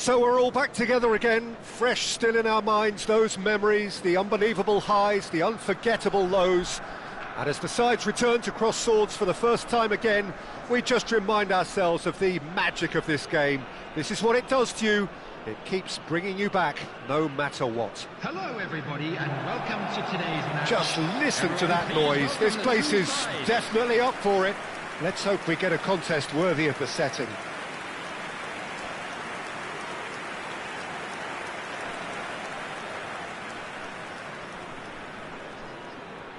So we're all back together again, fresh still in our minds, those memories, the unbelievable highs, the unforgettable lows. And as the sides return to cross swords for the first time again, we just remind ourselves of the magic of this game. This is what it does to you. It keeps bringing you back, no matter what. Hello everybody and welcome to today's match. Just listen to that noise. This place is definitely up for it. Let's hope we get a contest worthy of the setting.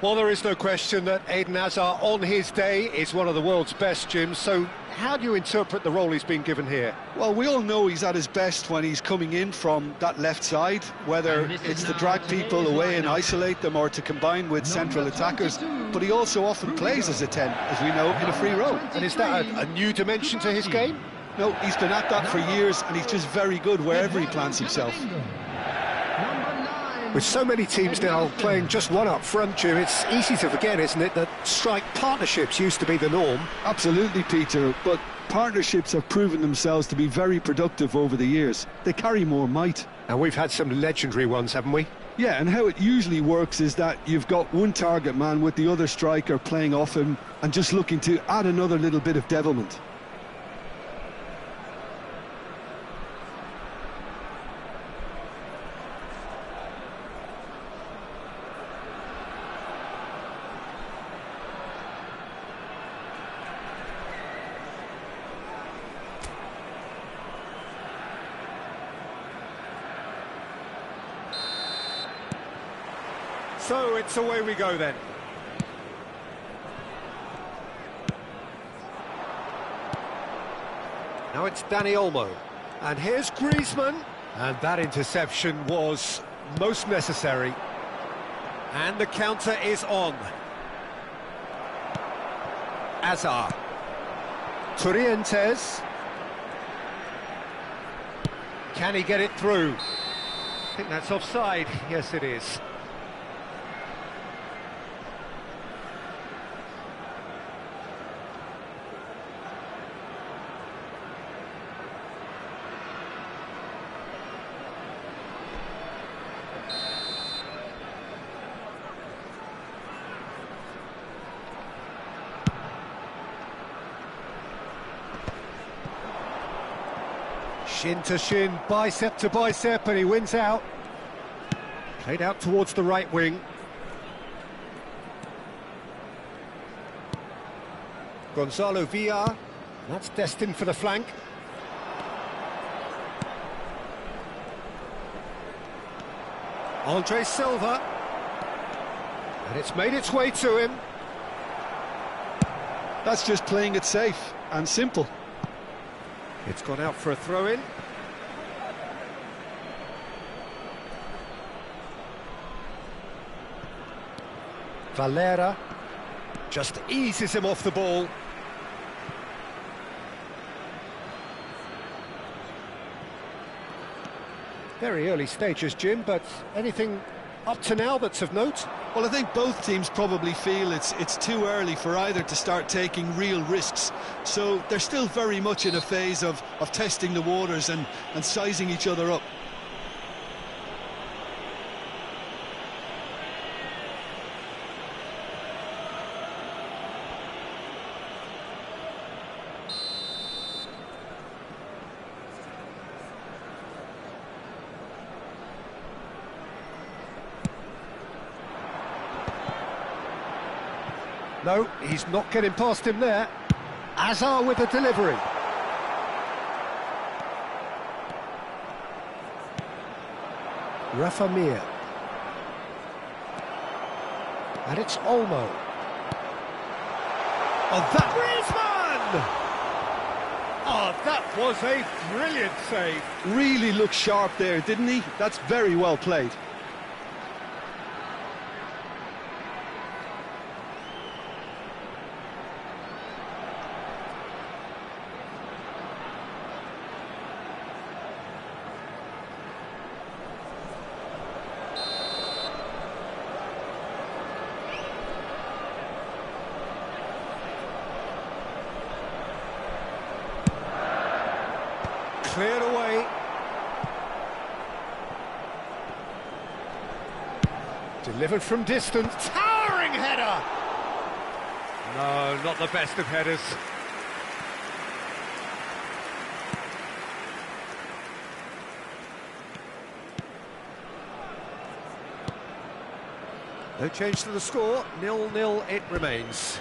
Well, there is no question that Eden Hazard, on his day, is one of the world's best, Jim. So how do you interpret the role he's been given here? Well, we all know he's at his best when he's coming in from that left side, whether it's to drag people away and isolate them or to combine with central attackers. But he also often plays as a 10, as we know, in a free role. And is that a new dimension to his game? No, he's been at that for years, and he's just very good wherever he plants himself. With so many teams now playing just one up front, Jim, it's easy to forget, isn't it, that strike partnerships used to be the norm. Absolutely, Peter, but partnerships have proven themselves to be very productive over the years. They carry more might. And we've had some legendary ones, haven't we? Yeah, and how it usually works is that you've got one target man with the other striker playing off him and just looking to add another little bit of devilment. So it's away we go then. Now it's Dani Olmo. And here's Griezmann. And that interception was most necessary. And the counter is on. Hazard. Torrientes. Can he get it through? I think that's offside. Yes, it is. Shin to shin, bicep to bicep, and he wins out. Played out towards the right wing. Gonzalo Villar, that's destined for the flank. Andre Silva. And it's made its way to him. That's just playing it safe and simple. It's gone out for a throw-in. Valera just eases him off the ball. Very early stages, Jim, but anything up to now that's of note? Well, I think both teams probably feel it's too early for either to start taking real risks. So they're still very much in a phase of testing the waters and sizing each other up. No, he's not getting past him there. Hazard with the delivery. Rafa Mir. And it's Olmo. Oh, that Griezmann! Oh, that was a brilliant save. Really looked sharp there, didn't he? That's very well played. Cleared away. Delivered from distance, towering header! No, not the best of headers. No change to the score, 0-0 it remains.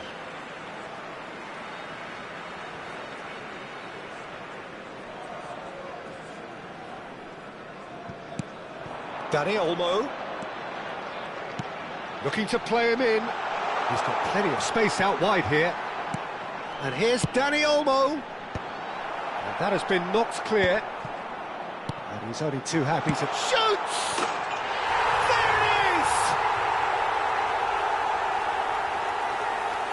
Dani Olmo. Looking to play him in. He's got plenty of space out wide here. And here's Dani Olmo. And that has been knocked clear. And he's only too happy to shoot! There it is!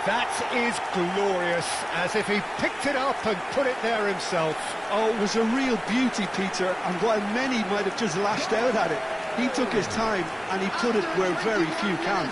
That is glorious, as if he picked it up and put it there himself. Oh, it was a real beauty, Peter, and while many might have just lashed out at it, he took his time and he put it where very few can.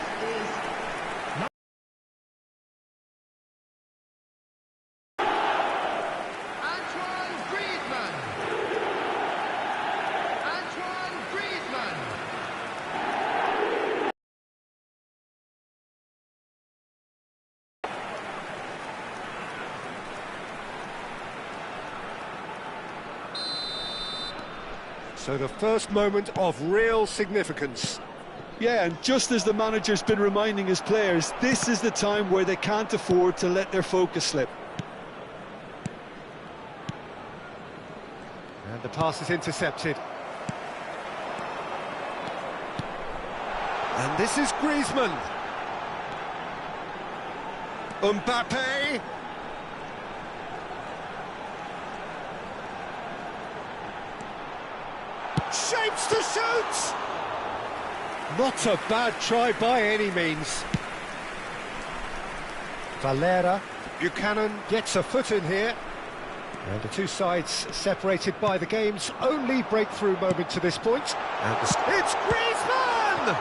So the first moment of real significance. Yeah, and just as the manager's been reminding his players, this is the time where they can't afford to let their focus slip. And the pass is intercepted. And this is Griezmann. Mbappe. Shapes to shoot! Not a bad try by any means. Valera. Buchanan gets a foot in here. And the two sides separated by the game's only breakthrough moment to this point. And it's Griezmann!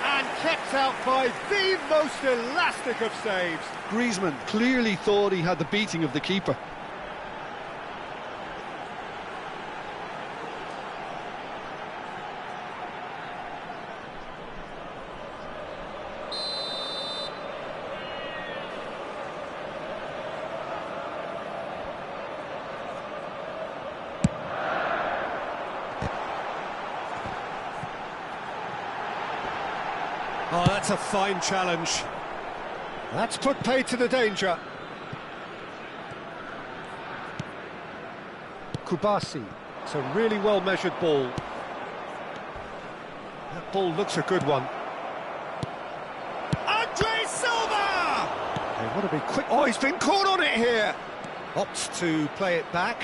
And kept out by the most elastic of saves. Griezmann clearly thought he had the beating of the keeper. Oh, that's a fine challenge. That's put paid to the danger. Kubasi. It's a really well-measured ball. That ball looks a good one. Andre Silva! They want to be quick. Oh, he's been caught on it here. Opts to play it back.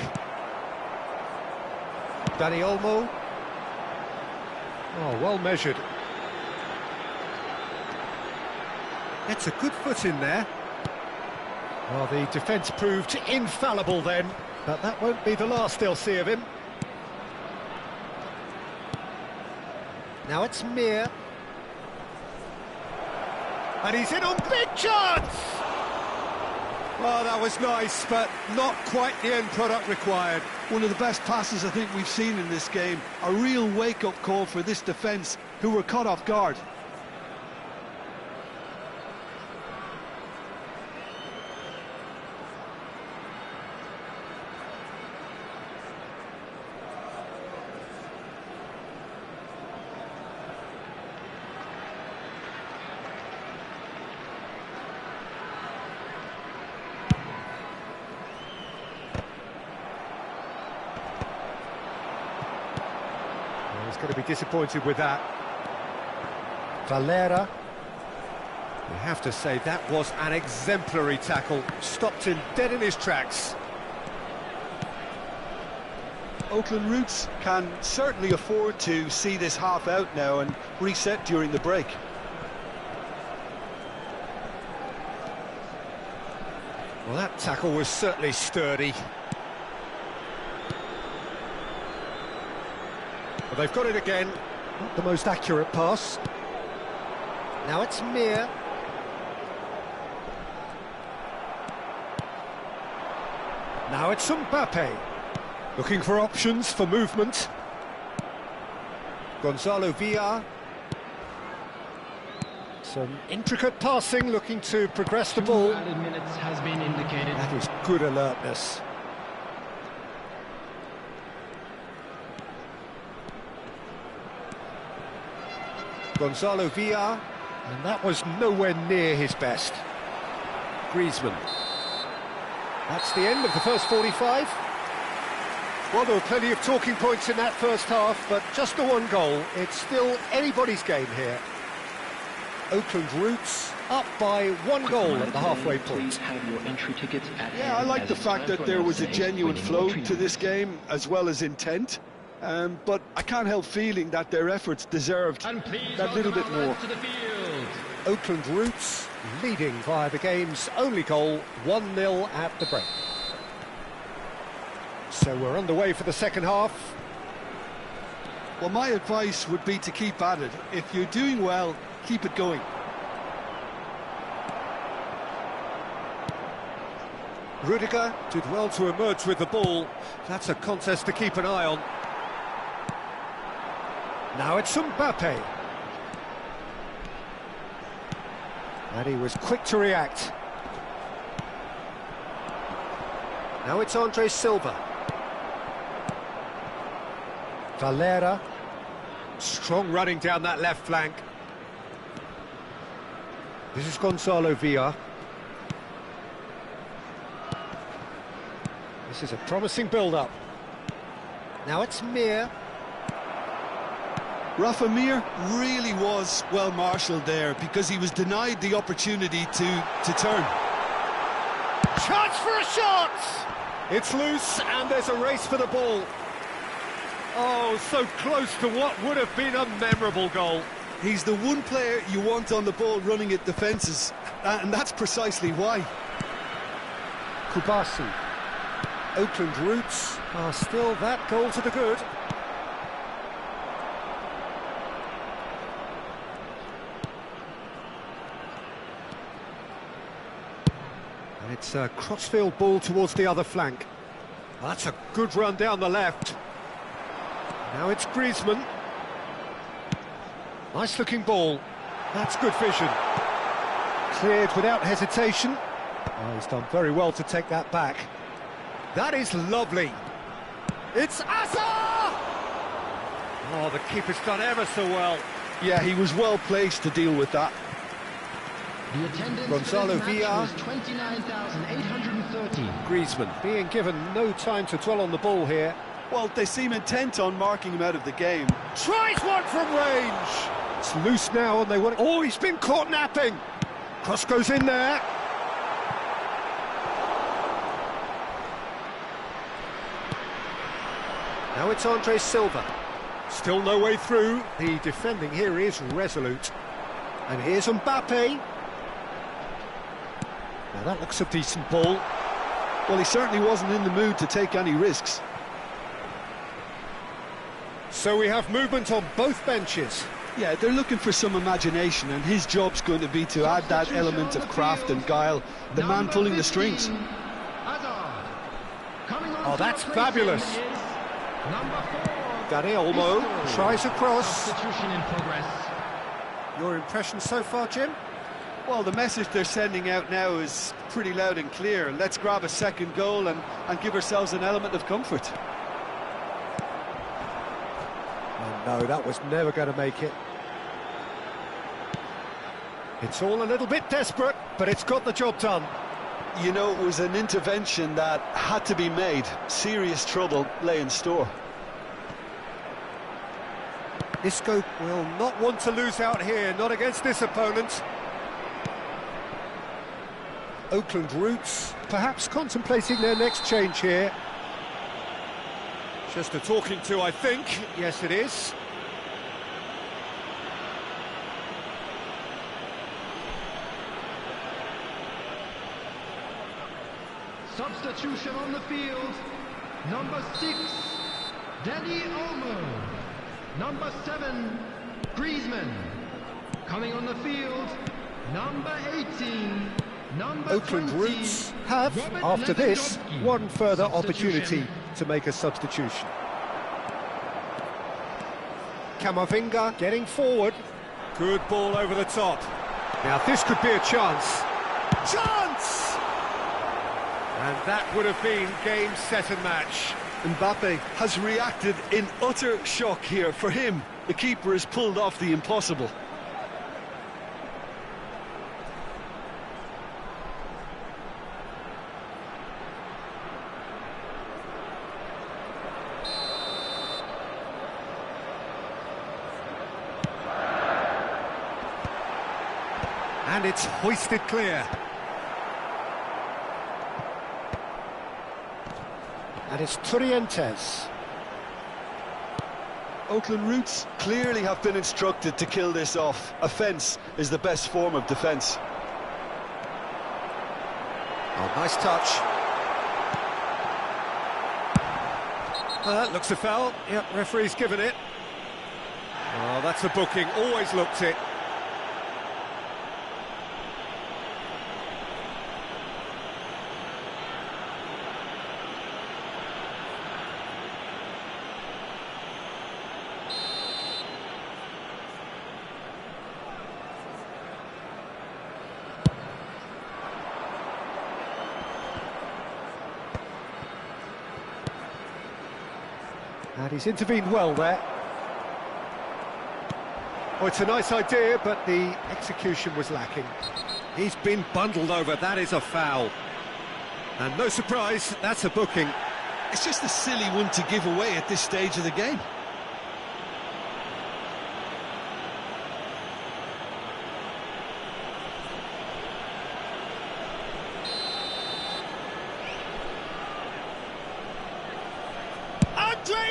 Dani Olmo. Oh, well measured. Gets a good foot in there. Well, the defence proved infallible then, but that won't be the last they'll see of him. Now it's Mir. And he's in on big chance! Well, that was nice, but not quite the end product required. One of the best passes I think we've seen in this game. A real wake-up call for this defence, who were caught off guard. He's going to be disappointed with that. Valera. You have to say that was an exemplary tackle. Stopped him dead in his tracks. Oakland Roots can certainly afford to see this half out now and reset during the break. Well, that tackle was certainly sturdy. But they've got it again. Not the most accurate pass. Now it's Mir. Now it's Mbappe. Looking for options for movement. Gonzalo Villar. Some intricate passing, looking to progress the ball. 2 added minutes has been indicated. That is good alertness. Gonzalo Villar, and that was nowhere near his best. Griezmann. That's the end of the first 45. Well, there were plenty of talking points in that first half, but just the one goal. It's still anybody's game here. Oakland Roots up by 1 goal at the halfway point. Yeah, I like the fact that there was a genuine flow to this game, as well as intent. But I can't help feeling that their efforts deserved that little bit more. Oakland Roots leading via the game's only goal, 1-0 at the break. So we're underway for the second half. Well, my advice would be to keep at it. If you're doing well, keep it going. Rudiger did well to emerge with the ball. That's a contest to keep an eye on. Now it's Mbappe. And he was quick to react. Now it's Andre Silva. Valera. Strong running down that left flank. This is Gonzalo Villar. This is a promising build-up. Now it's Mir. Rafa Mir really was well marshalled there, because he was denied the opportunity to turn. Chance for a shot! It's loose and there's a race for the ball. Oh, so close to what would have been a memorable goal. He's the one player you want on the ball running at defences, and that's precisely why. Kubasi. Oakland Roots are still that goal to the good. And it's a crossfield ball towards the other flank. That's a good run down the left. Now it's Griezmann. Nice looking ball. That's good vision. Cleared without hesitation. Oh, he's done very well to take that back. That is lovely. It's Asa! Oh, the keeper's done ever so well. Yeah, he was well placed to deal with that. The attendance Gonzalo for this match Villar. was 29,830. Griezmann being given no time to dwell on the ball here. Well, they seem intent on marking him out of the game. Tries one from range. It's loose now and they want... Oh, he's been caught napping. Cross goes in there. Now it's Andre Silva. Still no way through. The defending here is resolute. And here's Mbappe. Now that looks a decent ball. Well, he certainly wasn't in the mood to take any risks. So we have movement on both benches. Yeah, they're looking for some imagination, and his job's going to be to add that element of craft and guile, the man pulling the strings. Oh, that's fabulous. Dani Olmo tries a cross. Substitution in progress. Your impression so far, Jim? Well, the message they're sending out now is pretty loud and clear. Let's grab a second goal and give ourselves an element of comfort. Oh, no, that was never going to make it. It's all a little bit desperate, but it's got the job done. You know, it was an intervention that had to be made. Serious trouble lay in store. Isco will not want to lose out here, not against this opponent. Oakland Roots perhaps contemplating their next change here. Just a talking to, I think. Yes, it is. Substitution on the field. Number 6, Dani Olmo. Number 7, Griezmann. Coming on the field, number 18, number Oakland 20, Roots have, Robert after this, Lewandowski. one further Substitution. opportunity to make a substitution. Camavinga getting forward. Good ball over the top. Now this could be a chance. Chance! And that would have been game, set and match. Mbappe has reacted in utter shock here. For him, the keeper has pulled off the impossible. And it's hoisted clear. And it's Turrientes. Oakland Roots clearly have been instructed to kill this off. Offence is the best form of defence. Oh, nice touch. Looks a foul. Yep, referee's given it. Oh, that's a booking. Always looked it. And he's intervened well there. Oh, it's a nice idea, but the execution was lacking. He's been bundled over, that is a foul. And no surprise, that's a booking. It's just a silly one to give away at this stage of the game.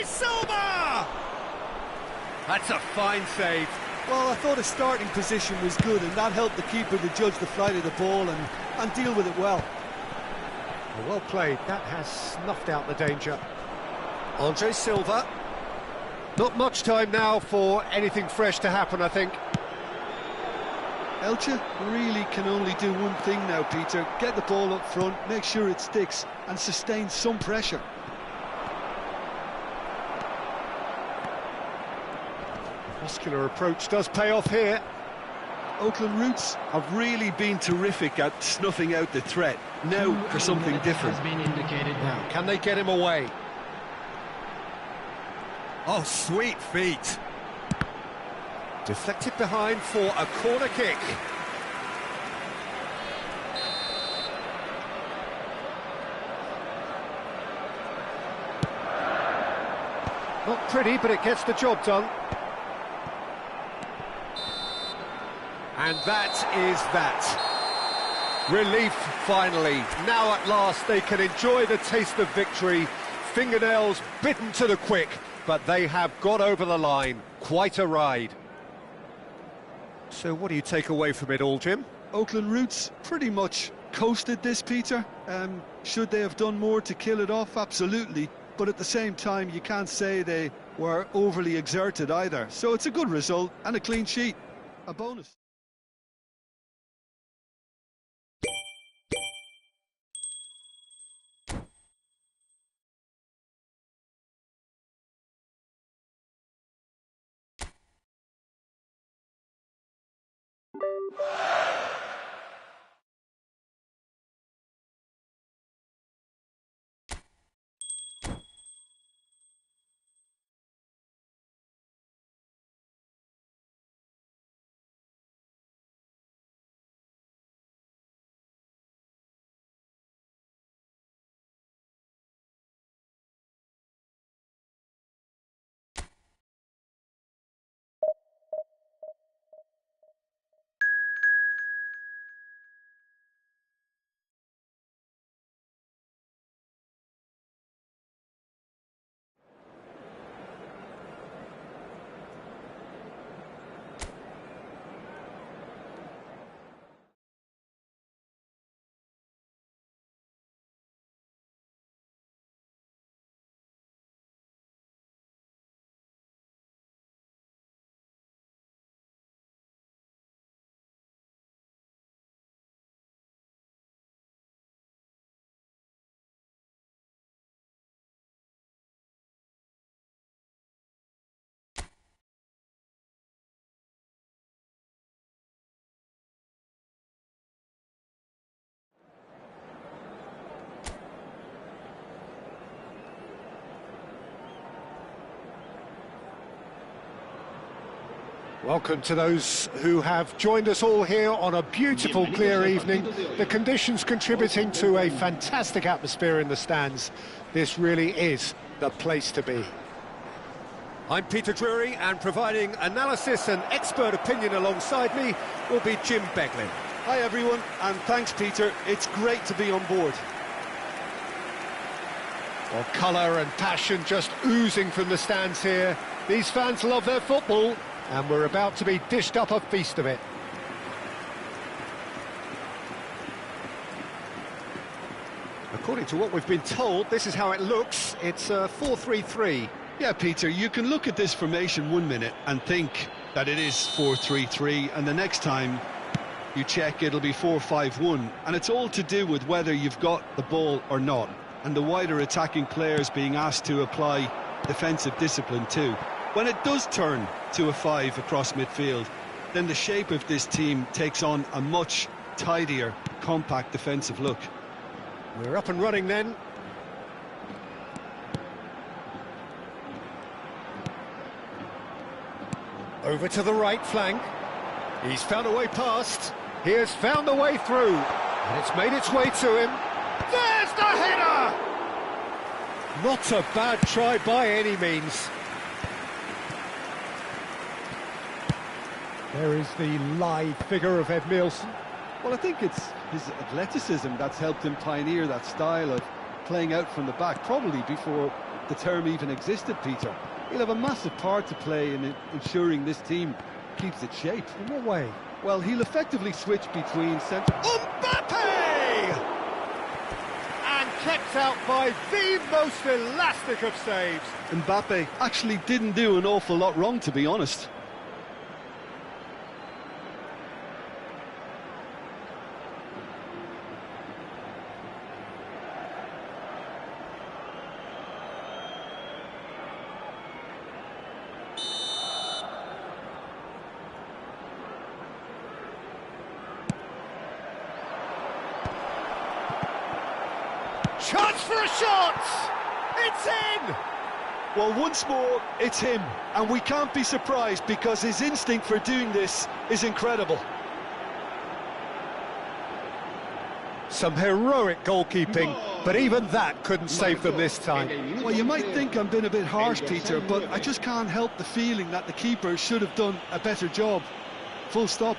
Silva! That's a fine save. Well, I thought his starting position was good, and that helped the keeper to judge the flight of the ball and deal with it well. Well played, that has snuffed out the danger. Andre Silva. Not much time now for anything fresh to happen, I think. Elche really can only do one thing now, Peter. Get the ball up front, make sure it sticks, and sustain some pressure. Muscular approach does pay off here. Oakland Roots have really been terrific at snuffing out the threat. Now for something different. Has been indicated. Now, can they get him away? Oh, sweet feet. Deflected behind for a corner kick. Not pretty, but it gets the job done. And that is that. Relief, finally. Now at last they can enjoy the taste of victory. Fingernails bitten to the quick, but they have got over the line. Quite a ride. So what do you take away from it all, Jim? Oakland Roots pretty much coasted this, Peter. Should they have done more to kill it off? Absolutely. But at the same time, you can't say they were overly exerted either. So it's a good result and a clean sheet. A bonus. Welcome to those who have joined us all here on a beautiful, clear evening. The conditions contributing to a fantastic atmosphere in the stands. This really is the place to be. I'm Peter Drury, and providing analysis and expert opinion alongside me will be Jim Beglin. Hi everyone, and thanks Peter. It's great to be on board. Well, colour and passion just oozing from the stands here. These fans love their football, and we're about to be dished up a feast of it. According to what we've been told, this is how it looks. It's 4-3-3. Yeah, Peter, you can look at this formation 1 minute and think that it is 4-3-3, and the next time you check it'll be 4-5-1, and it's all to do with whether you've got the ball or not, and the wider attacking players being asked to apply defensive discipline too. When it does turn to a 5 across midfield, then the shape of this team takes on a much tidier, compact defensive look. We're up and running then. Over to the right flank. He's found a way past. He has found a way through. And it's made its way to him. There's the header! Not a bad try by any means. There is the lithe figure of Ed Nielsen. Well, I think it's his athleticism that's helped him pioneer that style of playing out from the back, probably before the term even existed, Peter. He'll have a massive part to play in ensuring this team keeps its shape. In what way? Well, he'll effectively switch between centre... Mbappe! And kept out by the most elastic of saves. Mbappe actually didn't do an awful lot wrong, to be honest. Chance for a shot! It's in! Well, once more, it's him. And we can't be surprised because his instinct for doing this is incredible. Some heroic goalkeeping, but even that couldn't save them this time. Well, you might think I'm being a bit harsh, Peter, but I just can't help the feeling that the keeper should have done a better job. Full stop.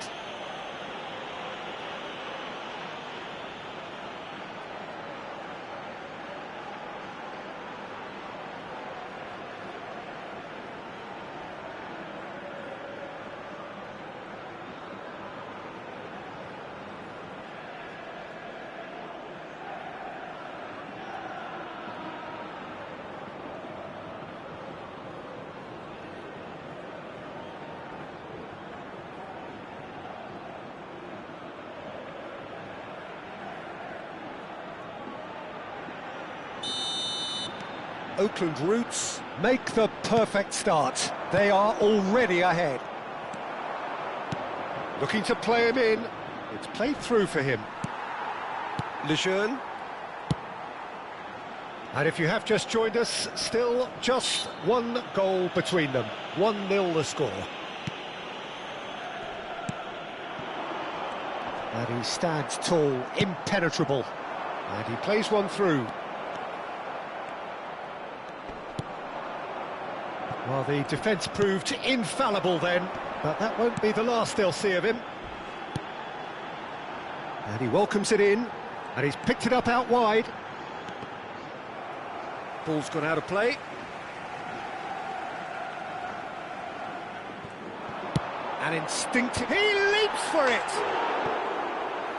Oakland Roots make the perfect start. They are already ahead. Looking to play him in. It's played through for him. Lejeune. And if you have just joined us, still just one goal between them. 1-0 the score. And he stands tall, impenetrable. And he plays one through. Well, the defence proved infallible then, but that won't be the last they'll see of him. And he welcomes it in, and he's picked it up out wide. Ball's gone out of play. And instinctive, he leaps for it!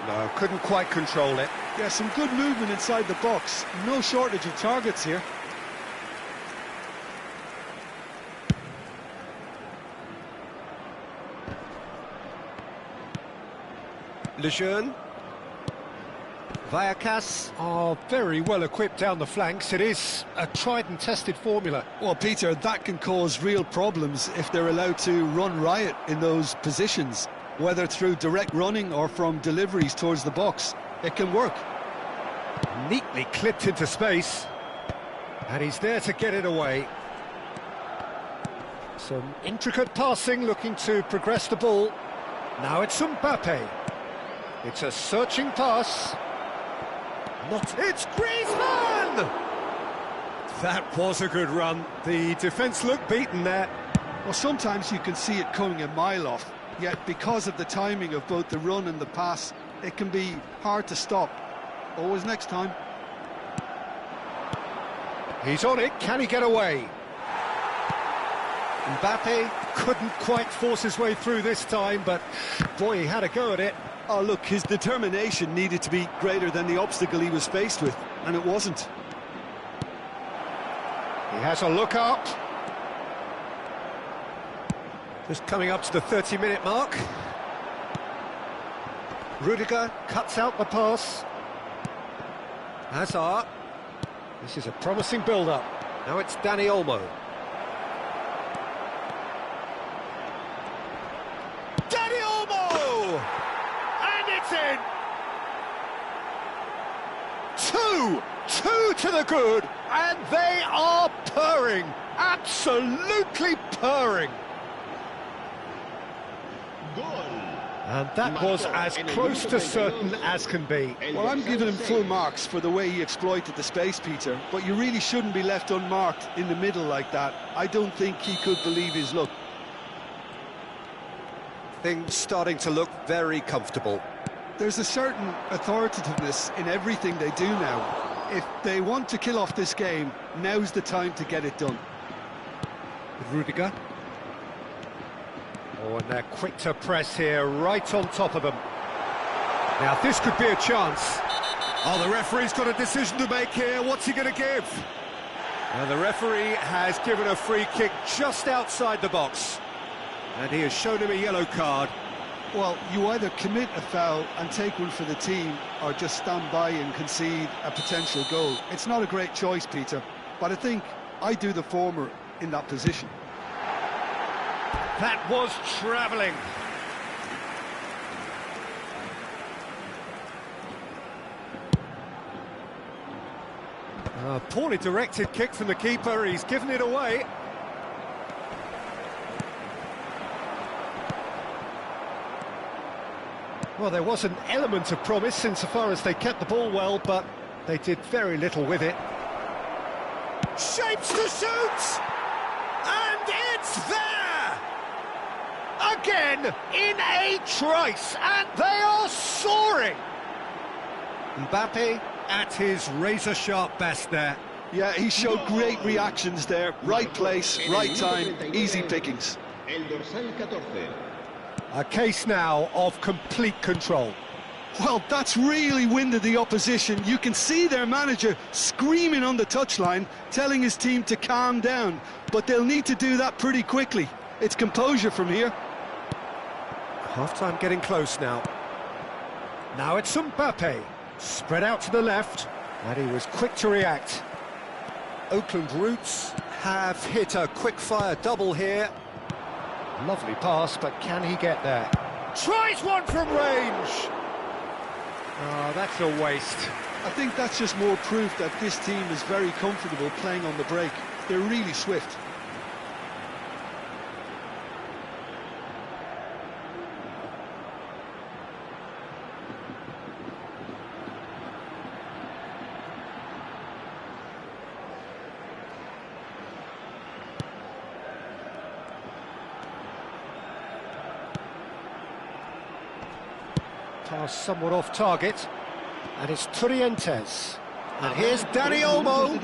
No, couldn't quite control it. Yeah, some good movement inside the box. No shortage of targets here. Lejeune. Vallecas are very well equipped down the flanks. It is a tried and tested formula. Well, Peter, that can cause real problems if they're allowed to run riot in those positions, whether through direct running or from deliveries towards the box. It can work. Neatly clipped into space. And he's there to get it away. Some intricate passing, looking to progress the ball. Now it's Mbappe. It's a searching pass. It's Griezmann! That was a good run. The defence looked beaten there. Well, sometimes you can see it coming a mile off, yet because of the timing of both the run and the pass, it can be hard to stop. Always next time. He's on it, can he get away? Mbappe couldn't quite force his way through this time, but boy, he had a go at it. Oh, look, his determination needed to be greater than the obstacle he was faced with, and it wasn't. He has a look up. Just coming up to the 30-minute mark. Rudiger cuts out the pass. Hazard. This is a promising build-up. Now it's Dani Olmo. Dani Olmo! And it's in! Two to the good, and they are purring. Absolutely purring. And that was as close to certain as can be. Well, I'm giving him full marks for the way he exploited the space, Peter, but you really shouldn't be left unmarked in the middle like that. I don't think he could believe his luck. Things starting to look very comfortable. There's a certain authoritativeness in everything they do now. If they want to kill off this game, now's the time to get it done. Rudiger. Oh, and they're quick to press here, right on top of them. Now, this could be a chance. Oh, the referee's got a decision to make here. What's he going to give? And the referee has given a free kick just outside the box. And he has shown him a yellow card. Well, you either commit a foul and take one for the team, or just stand by and concede a potential goal. It's not a great choice, Peter, but I think I do the former in that position. That was travelling. A poorly directed kick from the keeper, he's given it away. Well, there was an element of promise insofar as they kept the ball well, but they did very little with it. Shapes to shoot! And it's there! Again, in a trice, and they are soaring! Mbappe at his razor-sharp best there. Yeah, he showed great reactions there. Right place, right time, easy pickings. A case now of complete control. Well, that's really winded the opposition. You can see their manager screaming on the touchline, telling his team to calm down. But they'll need to do that pretty quickly. It's composure from here. Half-time getting close now. Now it's Mbappe. Spread out to the left, and he was quick to react. Oakland Roots have hit a quick-fire double here. Lovely pass, but can he get there? Tries one from range! Oh, that's a waste. I think that's just more proof that this team is very comfortable playing on the break. They're really swift. Pass somewhat off target, and it's Turientes. And here's Dani Olmo.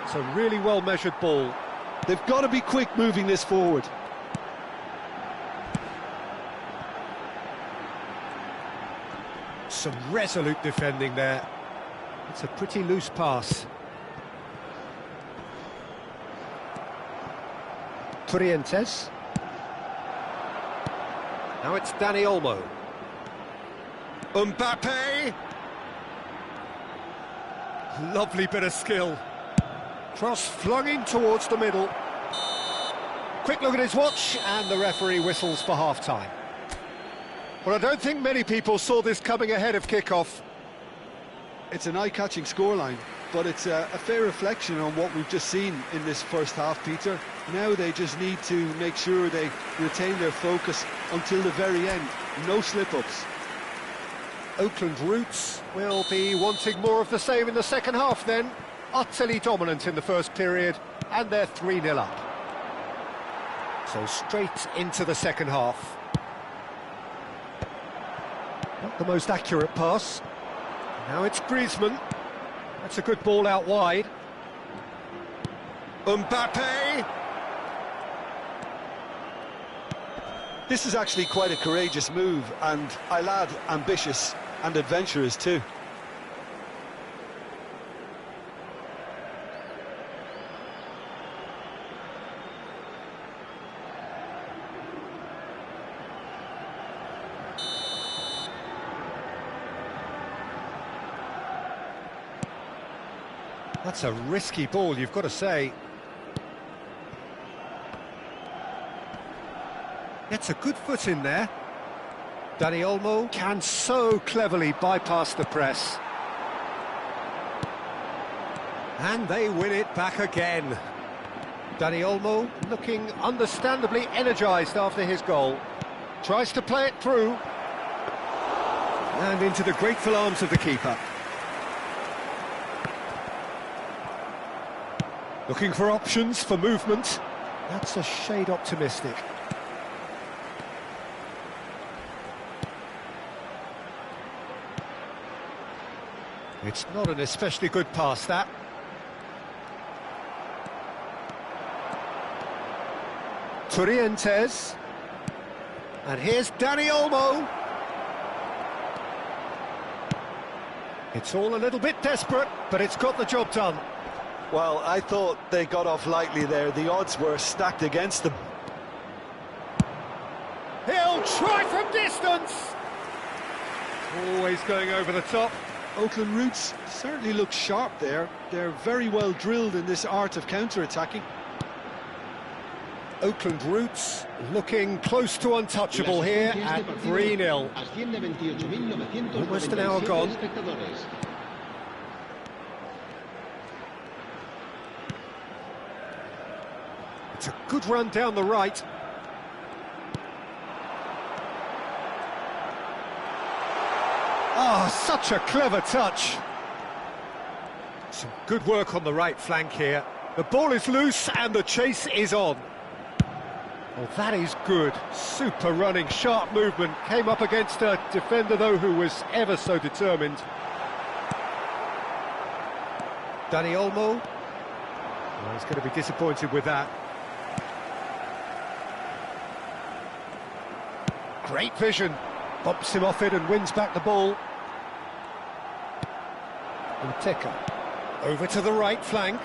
It's a really well-measured ball. They've got to be quick moving this forward. Some resolute defending there. It's a pretty loose pass. Turientes. Now it's Dani Olmo. Mbappe! Lovely bit of skill. Cross flung in towards the middle. Quick look at his watch, and the referee whistles for half-time. Well, I don't think many people saw this coming ahead of kick-off. It's an eye-catching scoreline. but it's a fair reflection on what we've just seen in this first half, Peter. Now they just need to make sure they retain their focus until the very end. No slip-ups. Oakland Roots will be wanting more of the same in the second half then. Utterly dominant in the first period, and they're 3-0 up. So straight into the second half. Not the most accurate pass. Now it's Griezmann. That's a good ball out wide. Mbappe! This is actually quite a courageous move, and I'll add ambitious and adventurous too. That's a risky ball, you've got to say. Gets a good foot in there. Dani Olmo can so cleverly bypass the press. And they win it back again. Dani Olmo looking understandably energised after his goal. Tries to play it through. And into the grateful arms of the keeper. Looking for options for movement. That's a shade optimistic. It's not an especially good pass, that. Torrientes. And here's Dani Olmo. It's all a little bit desperate, but it's got the job done. Well, I thought they got off lightly there. The odds were stacked against them. He'll try from distance. Always going over the top. Oakland Roots certainly look sharp there. They're very well drilled in this art of counter-attacking. Oakland Roots looking close to untouchable here at 3-0. Almost an hour gone. It's a good run down the right. Oh, such a clever touch. Some good work on the right flank here. The ball is loose and the chase is on. Well, that is good. Super running, sharp movement. Came up against a defender, though, who was ever so determined. Dani Olmo. Well, he's going to be disappointed with that. Great vision. Bumps him off it and wins back the ball. And Teka over to the right flank.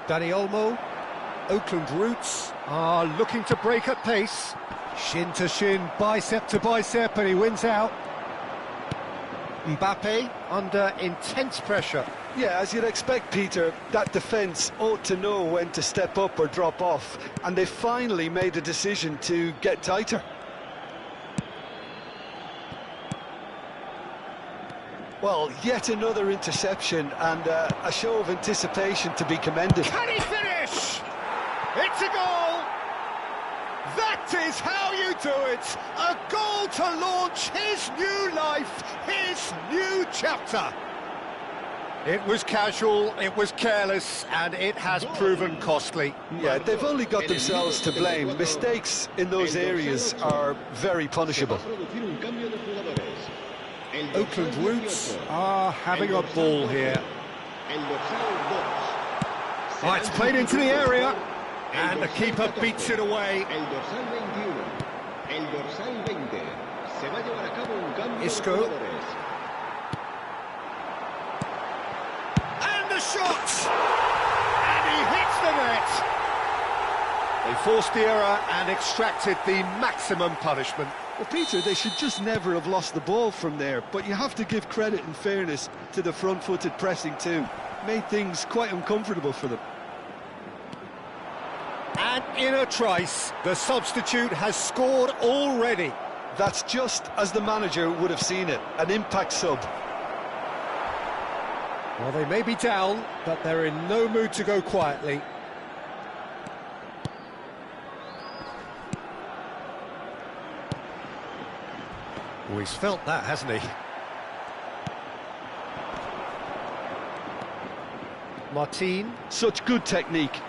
Dani Olmo. Oakland Roots are looking to break at pace. Shin to shin, bicep to bicep, and he wins out. Mbappe under intense pressure. Yeah, as you'd expect, Peter, that defence ought to know when to step up or drop off, and they finally made a decision to get tighter. Well, yet another interception and a show of anticipation to be commended. Can he finish? It's a goal! That is how you do it! A goal to launch his new life, his new chapter. It was casual, it was careless, and it has proven costly. Yeah, they've only got themselves to blame. Mistakes in those areas are very punishable. Oakland Roots are having a ball here. Oh, it's played into the area, and the keeper beats it away. Isco. And the shot! And he hits the net! They forced the error and extracted the maximum punishment. Well, Peter, they should just never have lost the ball from there, but you have to give credit and fairness to the front-footed pressing too. Made things quite uncomfortable for them. And in a trice, the substitute has scored already. That's just as the manager would have seen it, an impact sub. Well, they may be down, but they're in no mood to go quietly. Oh, he's felt that, hasn't he? Martin. Such good technique.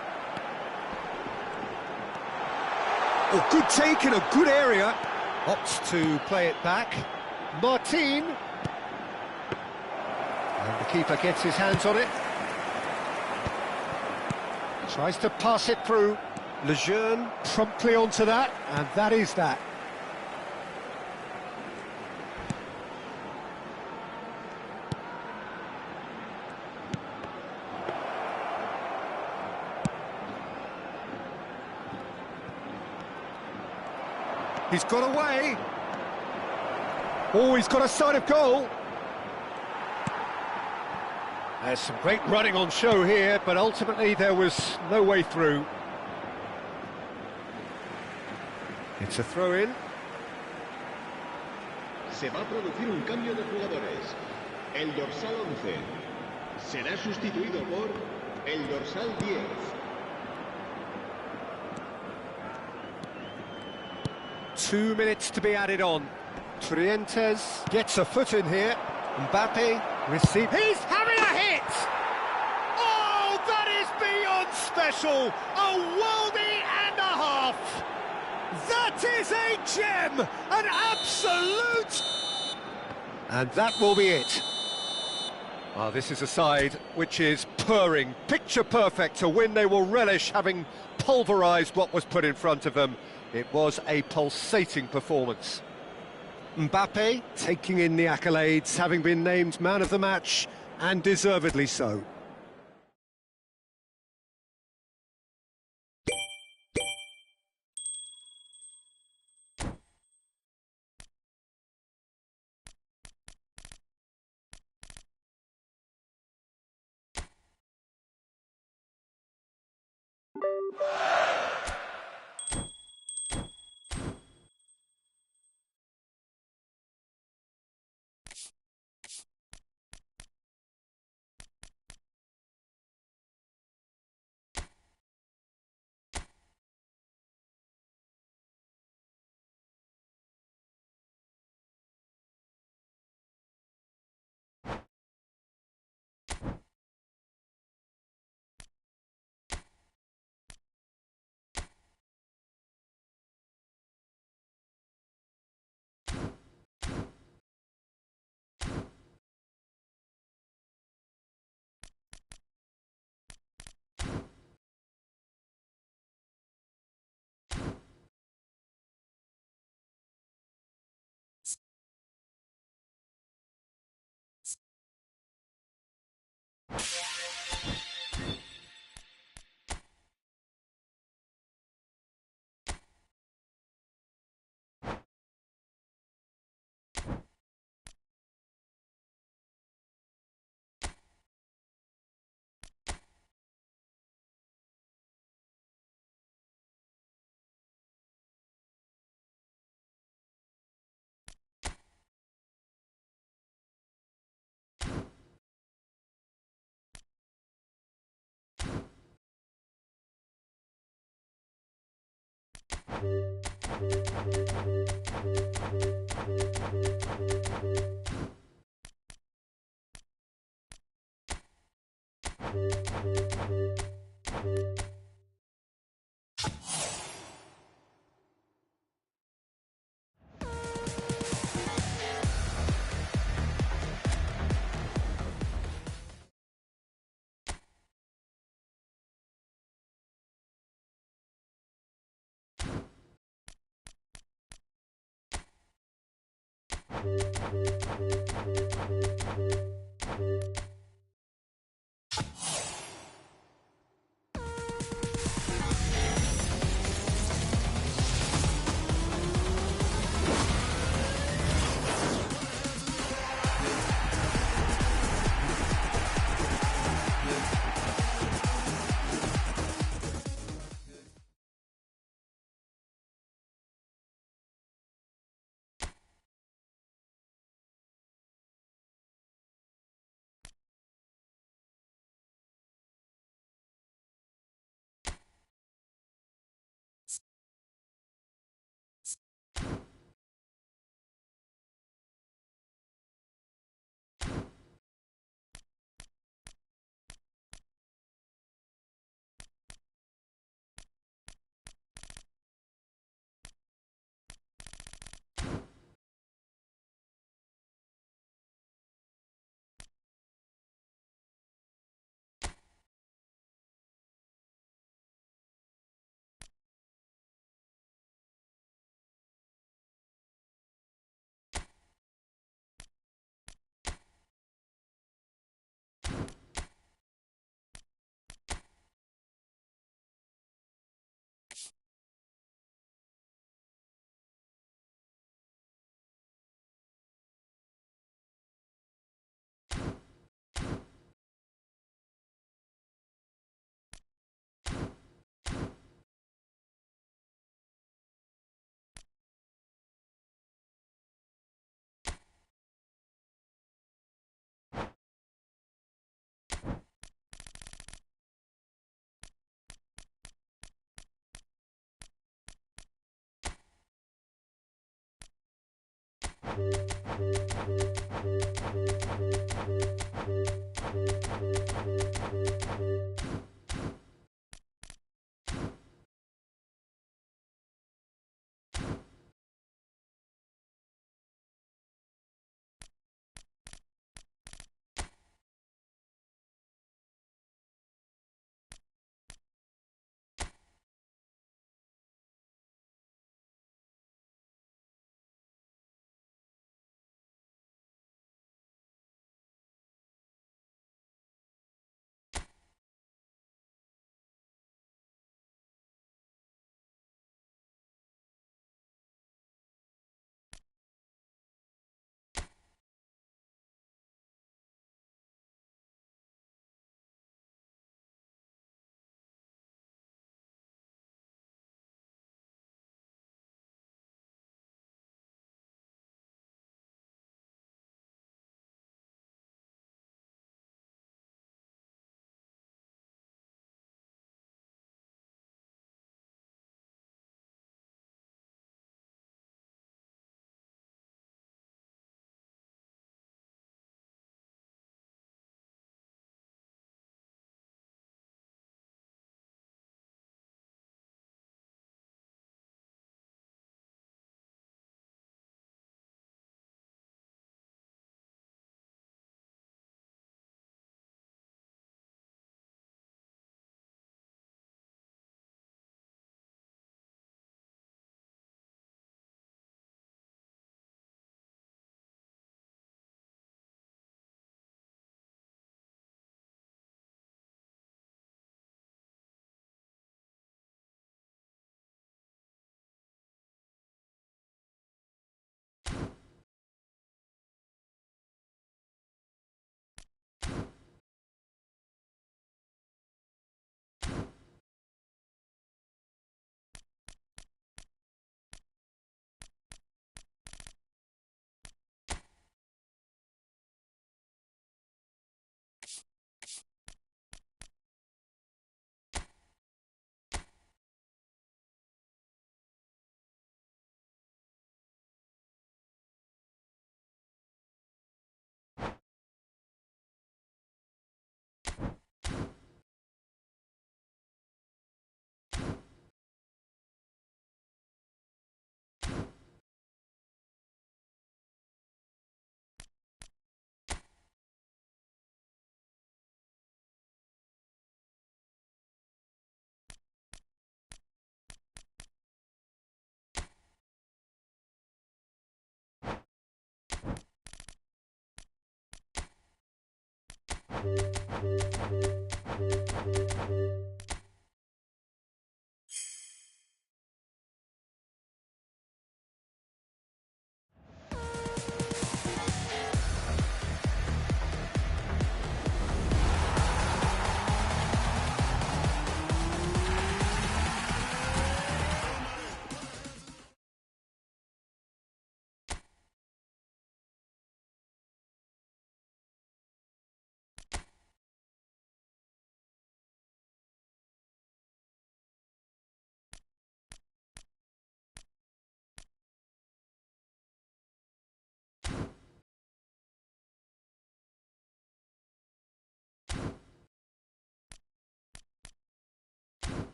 Oh, good take in a good area. Opts to play it back. Martin. And the keeper gets his hands on it. Tries to pass it through. Lejeune promptly onto that, and that is that. He's got away. Oh, he's got a sight of goal. There's some great running on show here, but ultimately there was no way through. It's a throw-in. Se va a producir un cambio de jugadores. El dorsal 11 será sustituido por el dorsal 10. 2 minutes to be added on. Trientes gets a foot in here. Mbappe receives. He's having a hit! Oh, that is beyond special! A worldie and a half! That is a gem! An absolute... And that will be it. Oh, this is a side which is purring, picture perfect, to win they will relish, having pulverised what was put in front of them. It was a pulsating performance. Mbappe taking in the accolades, having been named man of the match, and deservedly so.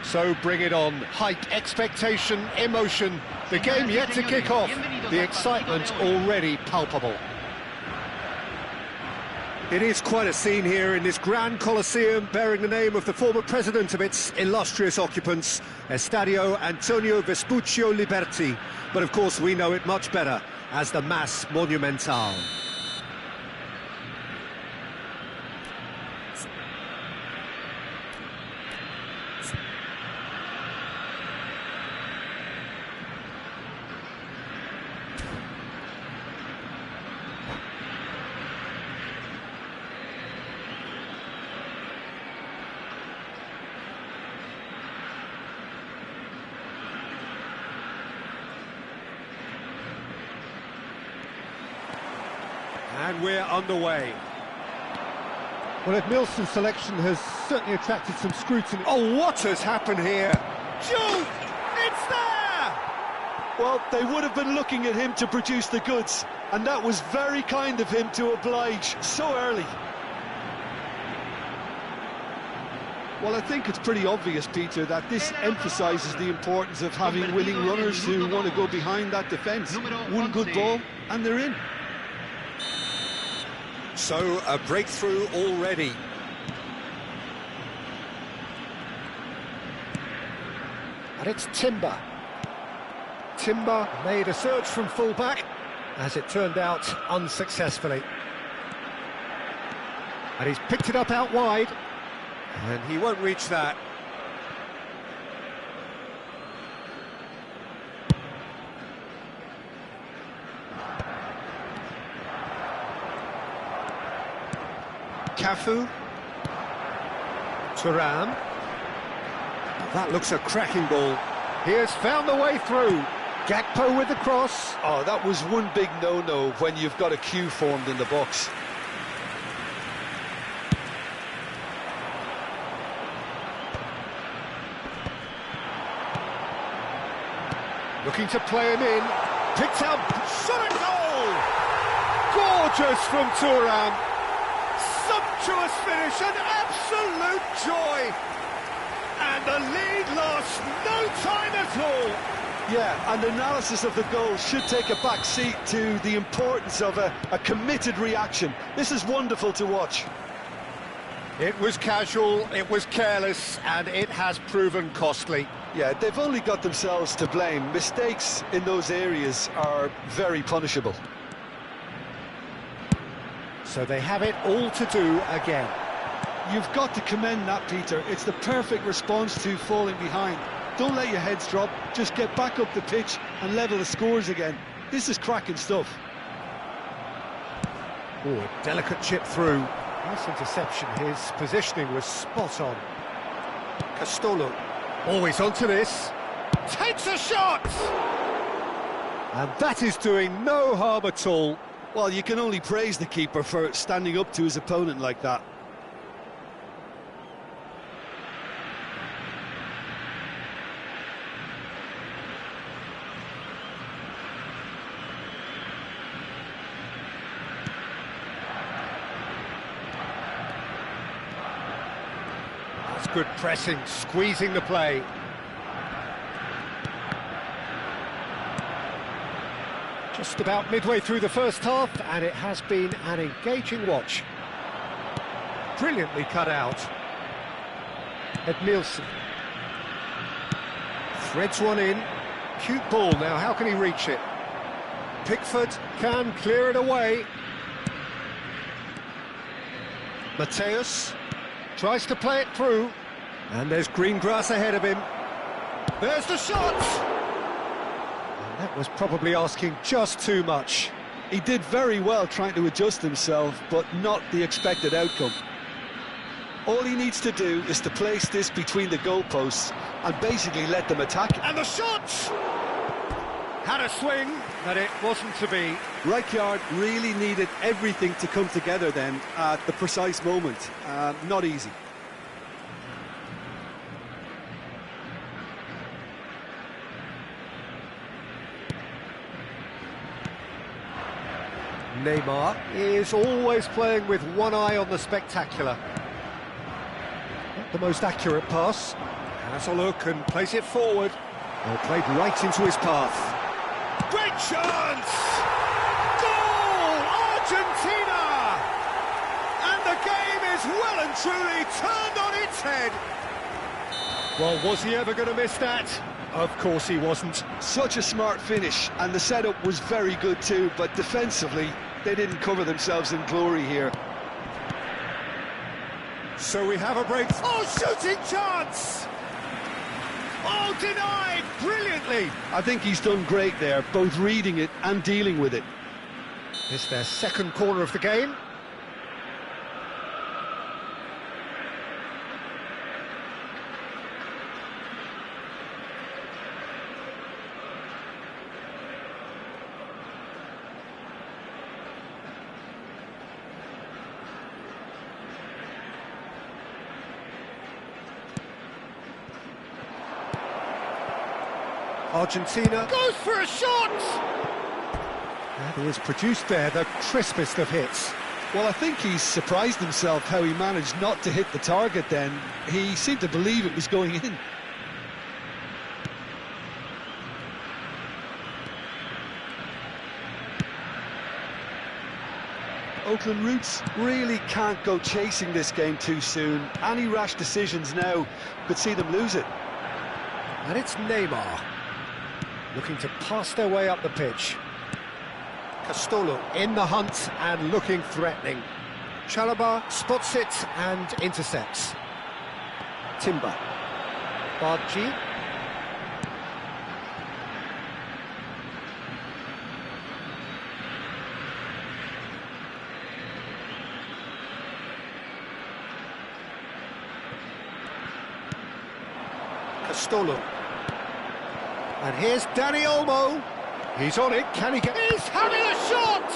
So bring it on. Hype, expectation, emotion. The game yet to kick off. The excitement already palpable. It is quite a scene here in this grand Colosseum, bearing the name of the former president of its illustrious occupants, Estadio Antonio Vespuccio Liberti. But of course we know it much better as the Mas Monumental. And we're underway. Well, Edmilson's selection has certainly attracted some scrutiny. Oh, what has happened here? Shoot! It's there! Well, they would have been looking at him to produce the goods, and that was very kind of him to oblige so early. Well, I think it's pretty obvious, Peter, that this emphasises the importance of having willing runners who want to go behind that defence. One good ball, and they're in. So, a breakthrough already. And it's Timber. Timber made a search from full-back, as it turned out, unsuccessfully. And he's picked it up out wide, and he won't reach that. Cafu. Thuram. That looks a cracking ball. He has found the way through. Gakpo with the cross. Oh, that was one big no-no when you've got a queue formed in the box. Looking to play him in. Picked out. Shot at goal! Gorgeous from Thuram. Sumptuous finish, an absolute joy. And the lead lost no time at all. Yeah, and analysis of the goal should take a back seat to the importance of a committed reaction. This is wonderful to watch. It was casual, it was careless, and it has proven costly. Yeah, they've only got themselves to blame. Mistakes in those areas are very punishable. So they have it all to do again. You've got to commend that, Peter. It's the perfect response to falling behind. Don't let your heads drop, just get back up the pitch and level the scores again. This is cracking stuff. Oh, a delicate chip through. Nice interception, his positioning was spot on. Castolo, always onto this. Takes a shot! And that is doing no harm at all. Well, you can only praise the keeper for standing up to his opponent like that. That's good pressing, squeezing the play. Just about midway through the first half, and it has been an engaging watch. Brilliantly cut out. Edmilson. Threads one in. Cute ball now, how can he reach it? Pickford can clear it away. Mateus tries to play it through. And there's green grass ahead of him. There's the shot! That was probably asking just too much. He did very well trying to adjust himself, but not the expected outcome. All he needs to do is to place this between the goalposts and basically let them attack. And the shot! Had a swing, but it wasn't to be. Rijkaard really needed everything to come together then at the precise moment. Not easy. Neymar is always playing with one eye on the spectacular. Not the most accurate pass. Has a look and plays it forward. Well, played right into his path. Great chance! Goal! Argentina! And the game is well and truly turned on its head. Well, was he ever going to miss that? Of course he wasn't. Such a smart finish, and the setup was very good too, but defensively, they didn't cover themselves in glory here. So we have a break. Oh, shooting chance! Oh, denied brilliantly! I think he's done great there, both reading it and dealing with it. It's their second corner of the game. Argentina goes for a shot! And he has produced there the crispest of hits. Well, I think he's surprised himself how he managed not to hit the target then. He seemed to believe it was going in. Oakland Roots really can't go chasing this game too soon. Any rash decisions now could see them lose it. And it's Neymar, looking to pass their way up the pitch. Castolo in the hunt and looking threatening. Chalobah spots it and intercepts. Timber. Bargi. Castolo. And here's Dani Olmo. He's on it. Can he get... He's having a shot!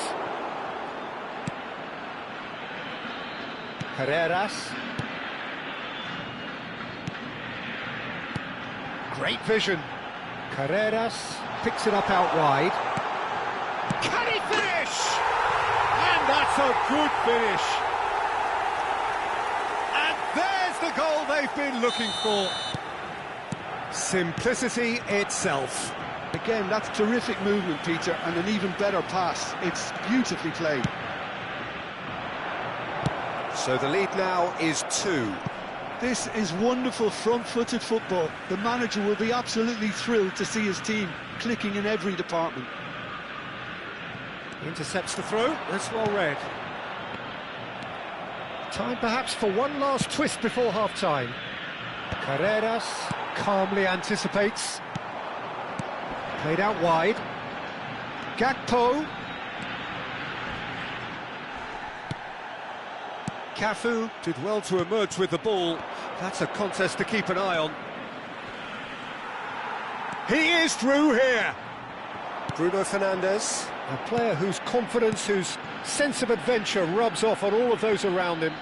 Carreras. Great vision. Carreras picks it up out wide. Can he finish? And that's a good finish. And there's the goal they've been looking for. Simplicity itself. Again, that's terrific movement, Peter, and an even better pass. It's beautifully played. So the lead now is 2. This is wonderful front-footed football. The manager will be absolutely thrilled to see his team clicking in every department. Intercepts the throw. That's well read. Time perhaps for one last twist before half-time. Carreras calmly anticipates. Played out wide. Gakpo. Cafu did well to emerge with the ball. That's a contest to keep an eye on. He is through here. Bruno Fernandes, a player whose confidence, whose sense of adventure rubs off on all of those around him.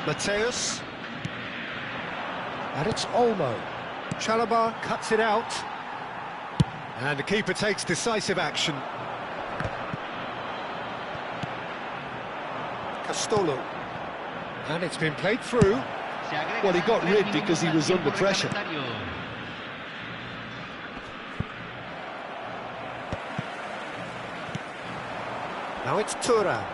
Mateus. And it's Olmo. Chalobah cuts it out. And the keeper takes decisive action. Castolo. And it's been played through. Well, he got rid because he was under pressure. Now it's Tura.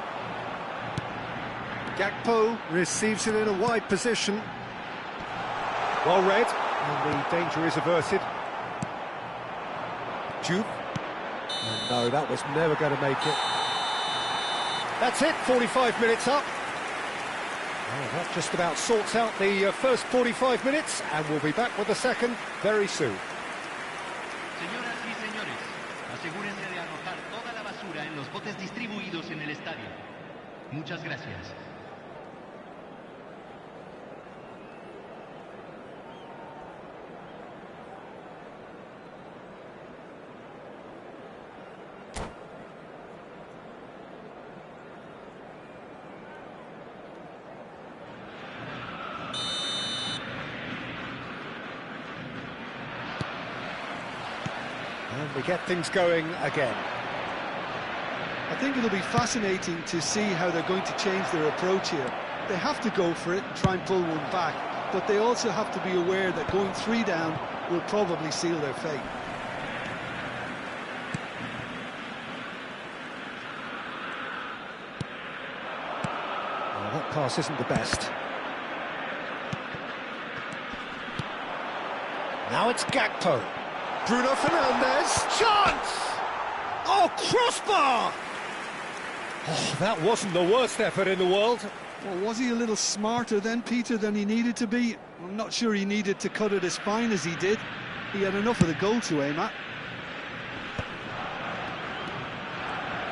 Gakpo receives it in a wide position. Well read, and the danger is averted. Juve. And no, that was never going to make it. That's it, 45 minutes up. Well, that just about sorts out the first 45 minutes, and we'll be back with the second very soon. Señoras y señores, asegúrense de arrojar toda la basura en los botes distribuidos en el estadio. Muchas gracias. And we get things going again. I think it'll be fascinating to see how they're going to change their approach here. They have to go for it and try and pull one back. but they also have to be aware that going 3 down will probably seal their fate. Well, that pass isn't the best. Now it's Gakpo. Bruno Fernandes. Chance! Oh, crossbar! Oh, that wasn't the worst effort in the world. Well, was he a little smarter then, Peter, than he needed to be? I'm not sure he needed to cut it as fine as he did. He had enough of the goal to aim at.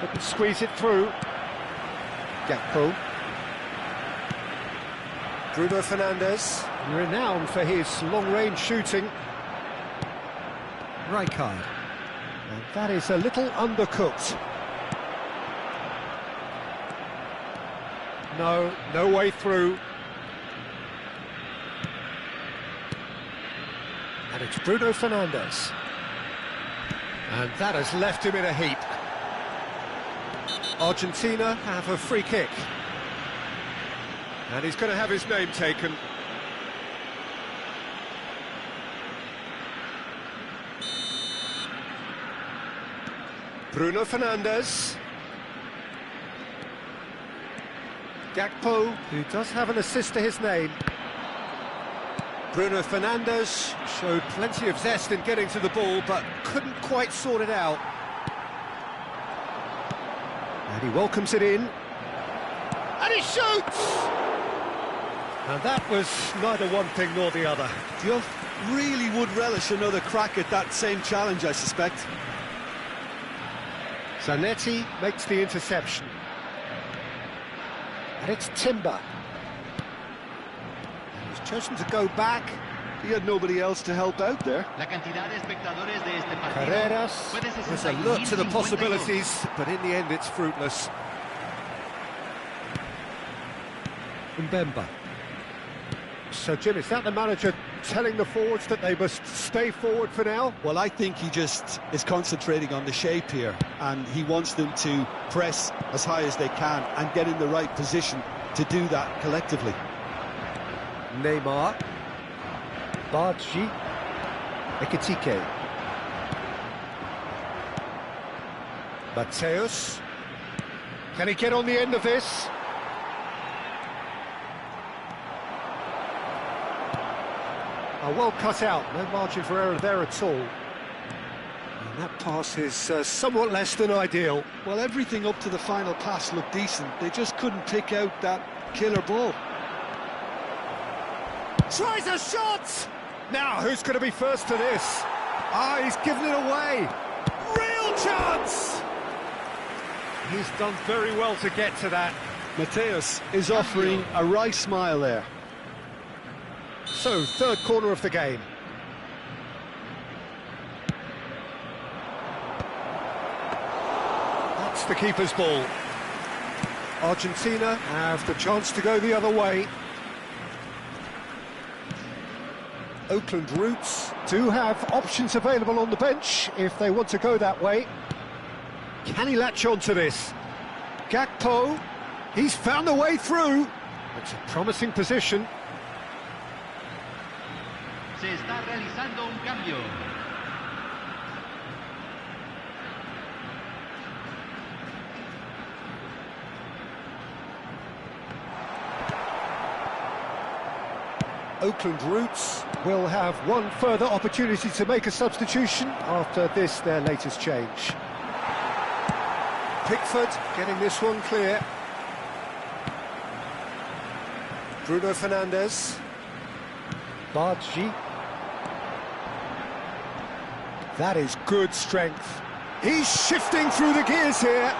Couldn't squeeze it through. Gakpo. Bruno Fernandes, renowned for his long-range shooting. Rijkaard. And that is a little undercooked. No way through. And it's Bruno Fernandes. And that has left him in a heap. Argentina have a free kick. And he's going to have his name taken. Bruno Fernandes. Gakpo, who does have an assist to his name. Bruno Fernandes showed plenty of zest in getting to the ball, but couldn't quite sort it out. And he welcomes it in. And he shoots! And that was neither one thing nor the other. Duff really would relish another crack at that same challenge, I suspect. Zanetti makes the interception. And it's Timber. And he's chosen to go back. He had nobody else to help out there. Carreras was alert to the possibilities, but in the end it's fruitless. Mbemba. So, Jim, is that the manager telling the forwards that they must stay forward for now? Well, I think he just is concentrating on the shape here, and he wants them to press as high as they can and get in the right position to do that collectively. Neymar. Badji. Ekitike. Mateus. Can he get on the end of this? Oh, well cut out, no margin for error there at all. And that pass is somewhat less than ideal. Well, everything up to the final pass looked decent. They just couldn't pick out that killer ball. Tries a shot! Now, who's going to be first to this? Ah, he's given it away. Real chance! He's done very well to get to that. Mateus is offering a wry smile there. So, third corner of the game. That's the keeper's ball. Argentina have the chance to go the other way. Oakland Roots do have options available on the bench if they want to go that way. Can he latch on to this? Gakpo, he's found a way through. It's a promising position. Se está realizando un cambio. Oakland Roots will have one further opportunity to make a substitution after this, their latest change. Pickford getting this one clear. Bruno Fernandes. Badji. That is good strength. He's shifting through the gears here.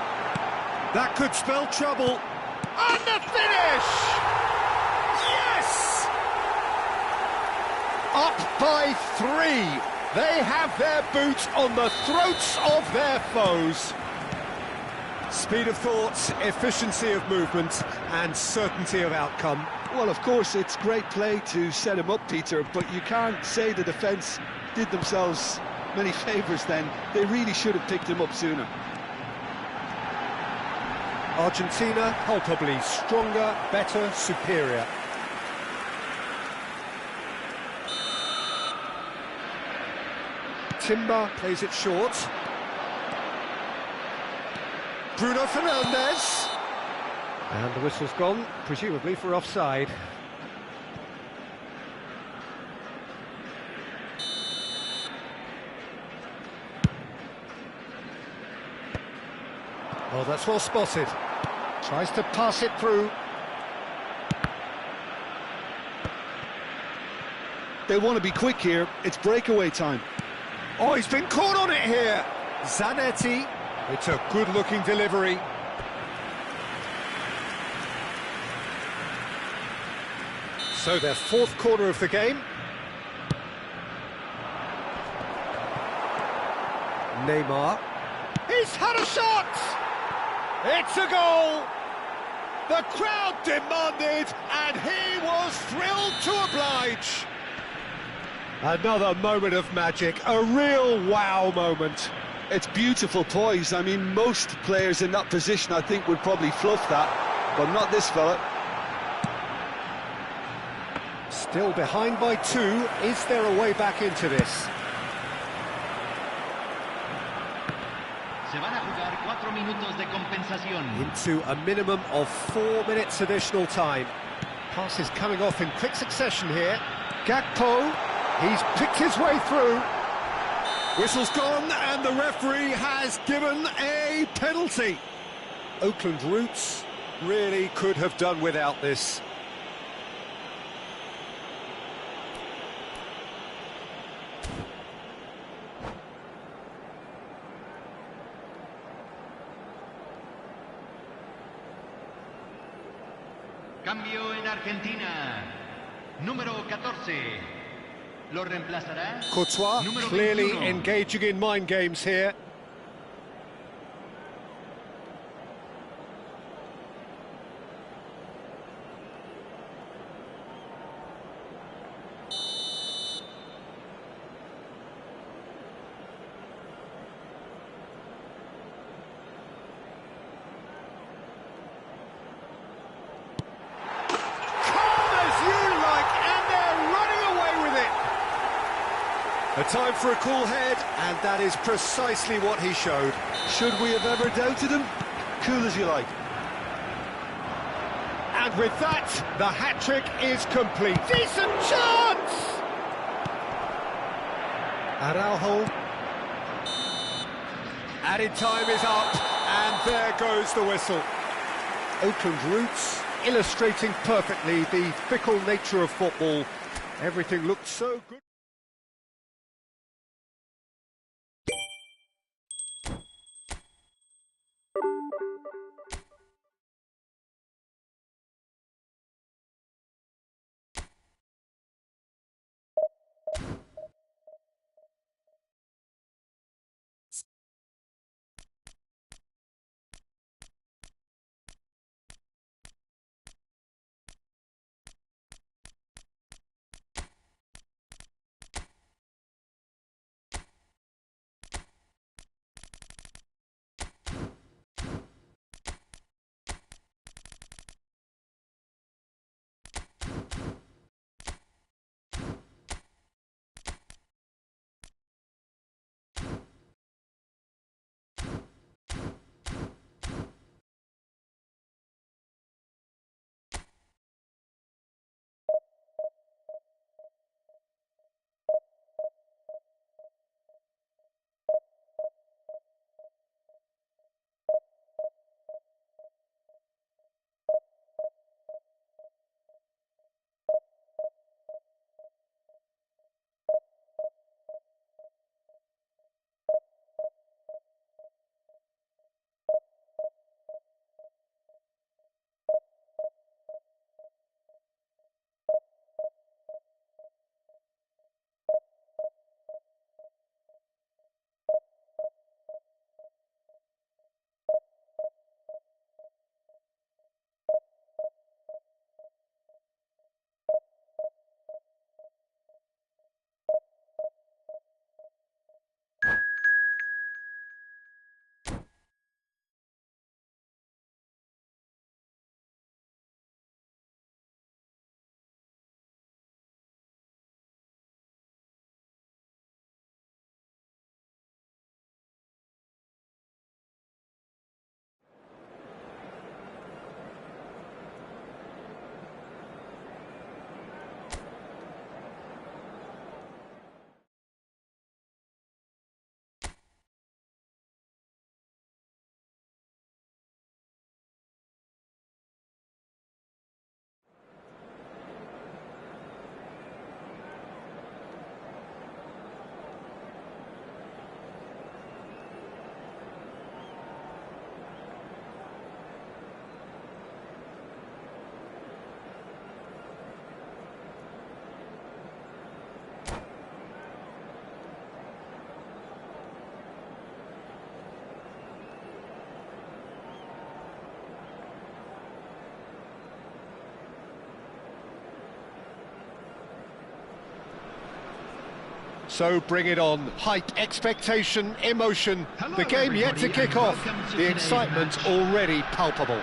That could spell trouble. And the finish! Yes! Up by 3. They have their boot on the throats of their foes. Speed of thought, efficiency of movement, and certainty of outcome. Well, of course, it's great play to set him up, Peter, but you can't say the defence did themselves many favours then. They really should have picked him up sooner. Argentina, palpably stronger, better, superior. Simba plays it short. Bruno Fernandes. And the whistle's gone, presumably for offside. Oh, that's well spotted. Tries to pass it through. They want to be quick here. It's breakaway time. Oh, he's been caught on it here. Zanetti. It's a good-looking delivery. So their fourth corner of the game. Neymar. He's had a shot! It's a goal! The crowd demanded, and he was thrilled to oblige. Another moment of magic, a real wow moment. It's beautiful poise. I mean, most players in that position, I think, would probably fluff that, but not this fella. Still behind by 2. Is there a way back into this? Se van a jugar 4 minutos de compensación. Into a minimum of 4 minutes additional time. Pass is coming off in quick succession here. Gakpo, he's picked his way through. Whistle's gone and the referee has given a penalty. Oakland Roots really could have done without this. Cambio en Argentina. Número 14. Lo reemplazará. Courtois número clearly 21. engaging in mind games here. A time for a cool head, and that is precisely what he showed. Should we have ever doubted him? Cool as you like. And with that, the hat-trick is complete. Decent chance! Araujo. Added time is up, and there goes the whistle. Oakland Roots illustrating perfectly the fickle nature of football. Everything looked so good. So bring it on. Hype, expectation, emotion. The game yet to kick off. The excitement already palpable.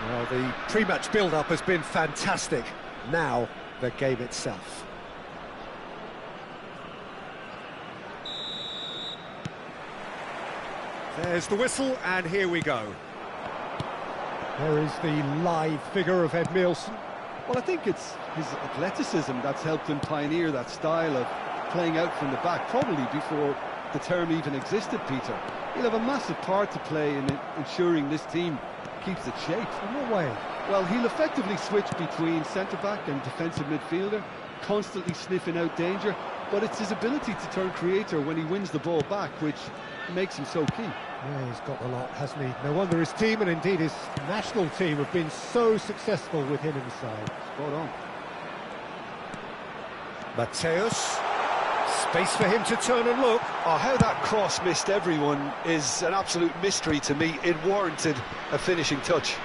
Well, the pre-match build-up has been fantastic. Now, the game itself. There's the whistle, and here we go. There is the live figure of Edmilson. Well, I think it's his athleticism that's helped him pioneer that style of playing out from the back, probably before the term even existed, Peter. He'll have a massive part to play in ensuring this team keeps its shape. In what way? Well, he'll effectively switch between centre-back and defensive midfielder, constantly sniffing out danger, but it's his ability to turn creator when he wins the ball back which makes him so key. Yeah, he's got the lot, hasn't he? No wonder his team, and indeed his national team, have been so successful with him inside. Spot on. Mateus. Space for him to turn and look. Oh, how that cross missed everyone is an absolute mystery to me. It warranted a finishing touch.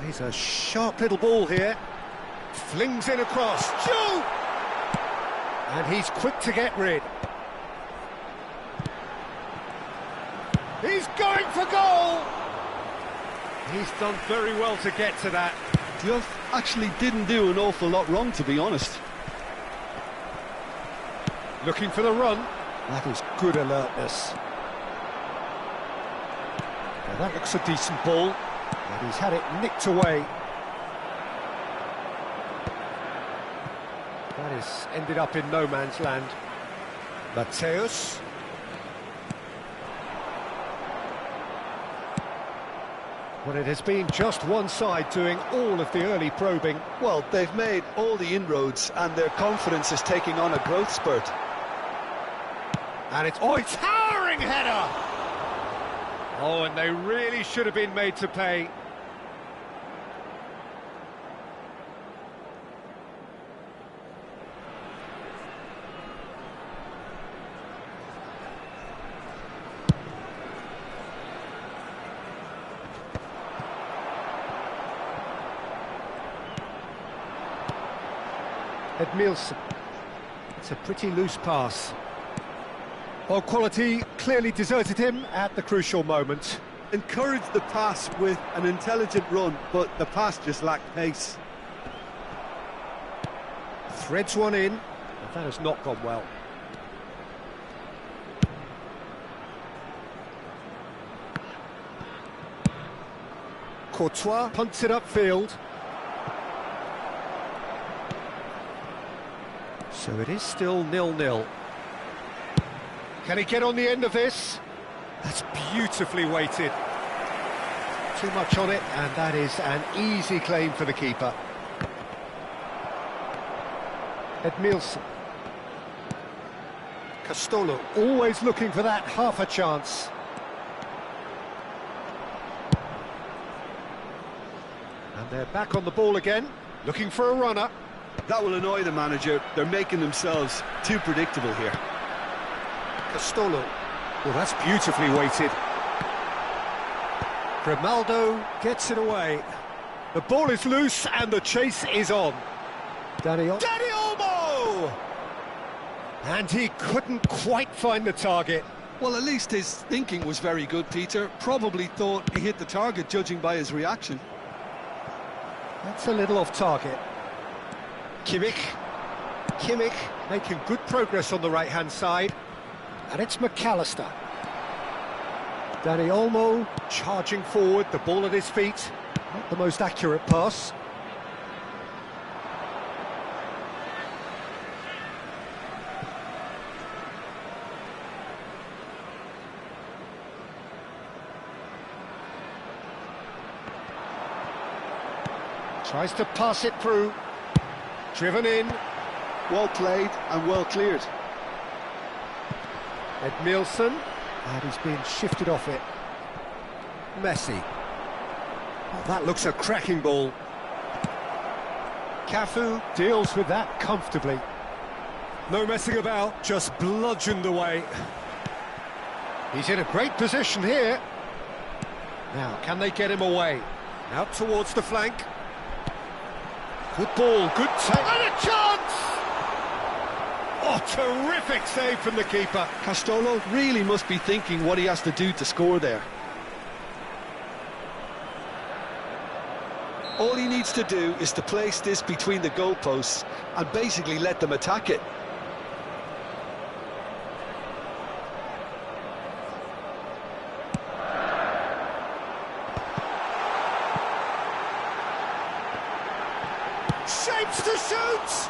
He's a sharp little ball here. Flings in across. Shoot! And he's quick to get rid. He's going for goal! He's done very well to get to that. Just actually didn't do an awful lot wrong, to be honest. Looking for the run. That is good alertness. Now that looks a decent ball, and he's had it nicked away. That has ended up in no man's land. Mateus. Well, it has been just one side doing all of the early probing. Well, they've made all the inroads and their confidence is taking on a growth spurt. And it's... Oh, it's towering header! Oh, and they really should have been made to pay. Edmilson. It's a pretty loose pass. Well, quality clearly deserted him at the crucial moment. Encouraged the pass with an intelligent run, but the pass just lacked pace. Threads one in, but that has not gone well. Courtois punts it upfield. So it is still 0-0. Can he get on the end of this? That's beautifully weighted. Too much on it, and that is an easy claim for the keeper. Edmilson. Castolo, always looking for that half a chance. And they're back on the ball again, looking for a runner. That will annoy the manager. They're making themselves too predictable here. Castolo. Well, that's beautifully weighted. Grimaldo gets it away. The ball is loose and the chase is on. Dani Olmo! And he couldn't quite find the target. Well, at least his thinking was very good, Peter. Probably thought he hit the target, judging by his reaction. That's a little off target. Kimmich making good progress on the right-hand side. And it's McAllister. Dani Olmo charging forward, the ball at his feet. Not the most accurate pass. Tries to pass it through. Driven in. Well played and well cleared. Edmilson, and he's been shifted off it. Messi. Oh, that looks a cracking ball. Cafu deals with that comfortably. No messing about, just bludgeoned away. He's in a great position here. Now, can they get him away? Out towards the flank. Good ball, good take, and a chance! Oh, terrific save from the keeper. Castolo really must be thinking what he has to do to score there. All he needs to do is to place this between the goalposts and basically let them attack it. Shapes to shoot!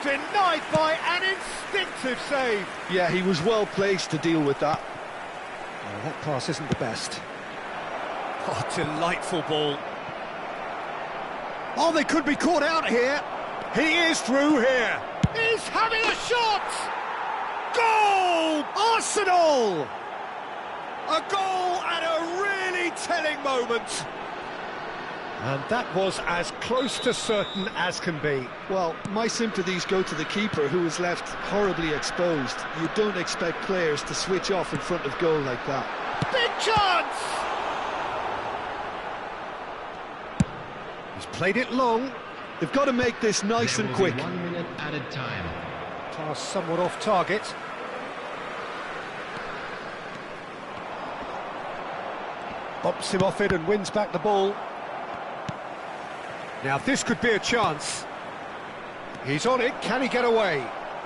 Denied by an instinctive save. Yeah, he was well placed to deal with that. Well, that pass isn't the best. Oh, delightful ball. Oh, they could be caught out here. He is through here. He's having a shot! Goal! Arsenal! A goal at a really telling moment. And that was as close to certain as can be. Well, my sympathies go to the keeper, who was left horribly exposed. You don't expect players to switch off in front of goal like that. Big chance! He's played it long. They've got to make this nice and quick. 1 minute added time. Pass somewhat off target. Bops him off it and wins back the ball. Now this could be a chance. He's on it, can he get away?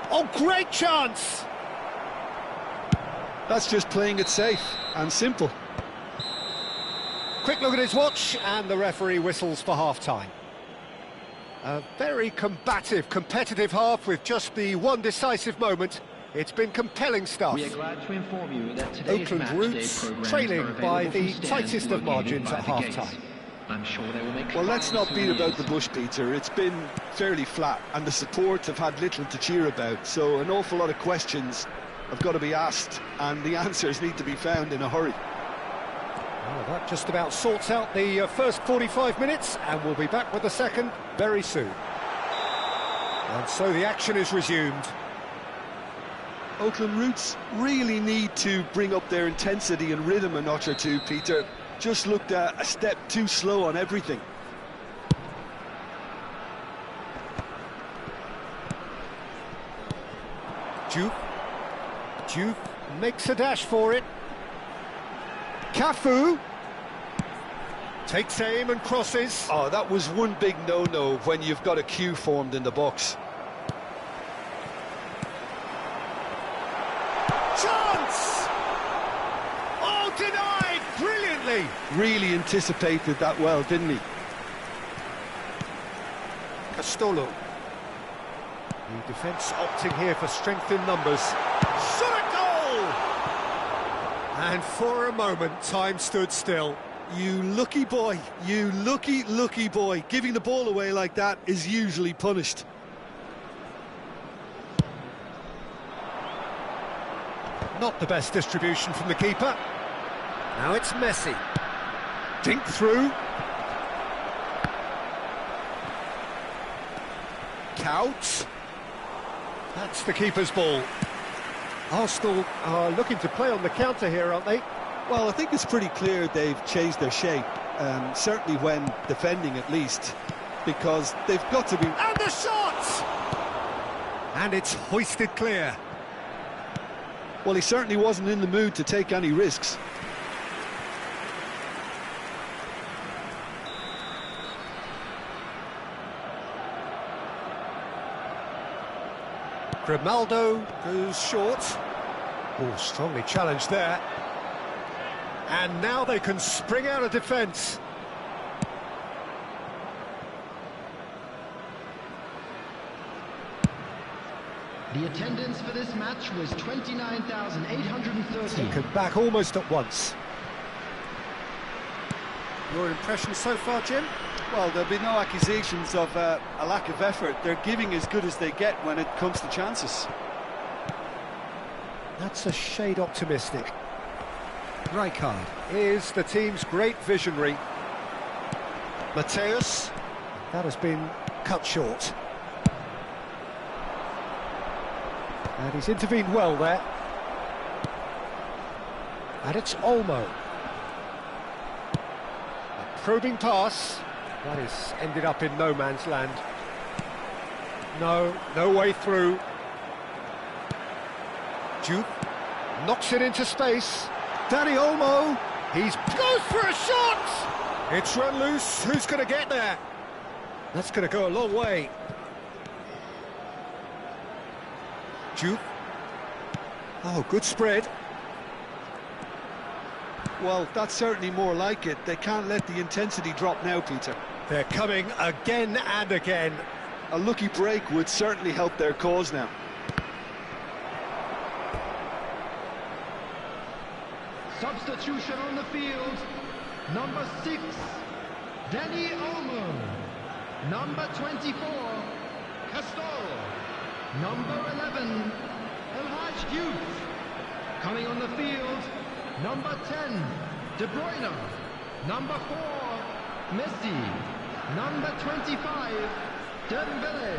Oh, great chance! That's just playing it safe and simple. Quick look at his watch, and the referee whistles for half-time. A very combative, competitive half with just the one decisive moment. It's been compelling stuff. We are glad to inform you that today's Oakland match Roots day programs trailing are by available the from stands tightest of located margins by at the gates. half-time. I'm sure they will make Well, let's not beat about the souvenirs. bush, Peter. It's been fairly flat, and the support have had little to cheer about, so an awful lot of questions have got to be asked, and the answers need to be found in a hurry. Well, that just about sorts out the first 45 minutes, and we'll be back with the second very soon. And so the action is resumed. Oakland Roots really need to bring up their intensity and rhythm a notch or two, Peter. Just looked a step too slow on everything. Duke makes a dash for it. Cafu takes aim and crosses. Oh, that was one big no-no when you've got a queue formed in the box. Chance! Oh, denied brilliantly. Really anticipated that well, didn't he? Castolo. The defence opting here for strength in numbers. Shot a goal! And for a moment, time stood still. You lucky boy, you lucky boy. Giving the ball away like that is usually punished. Not the best distribution from the keeper. Now it's Messi. Dink through. Couch. That's the keeper's ball. Arsenal are looking to play on the counter here, aren't they? Well, I think it's pretty clear they've changed their shape, certainly when defending at least, because they've got to be... And the shot! And it's hoisted clear. Well, he certainly wasn't in the mood to take any risks. Grimaldo goes short. Oh, strongly challenged there. And now they can spring out of defence. The attendance for this match was 29,830. Taken back almost at once. Your impression so far, Jim? Well, there'll be no accusations of a lack of effort. They're giving as good as they get when it comes to chances. That's a shade optimistic. Rijkaard is the team's great visionary. Mateus. That has been cut short. And he's intervened well there. And it's Olmo. A probing pass. That is ended up in no man's land. No way through. Duke knocks it into space. Danny Olmo, goes for a shot! It's run loose, who's going to get there? That's going to go a long way. Duke. Oh, good spread. Well, that's certainly more like it. They can't let the intensity drop now, Peter. They're coming again and again. A lucky break would certainly help their cause now. Substitution on the field. Number 6, Danny Olmo. Number 24, Castor. Number 11, El Hadj Diouf. Coming on the field, number 10, De Bruyne. Number 4, Messi. Number 25, Dembele.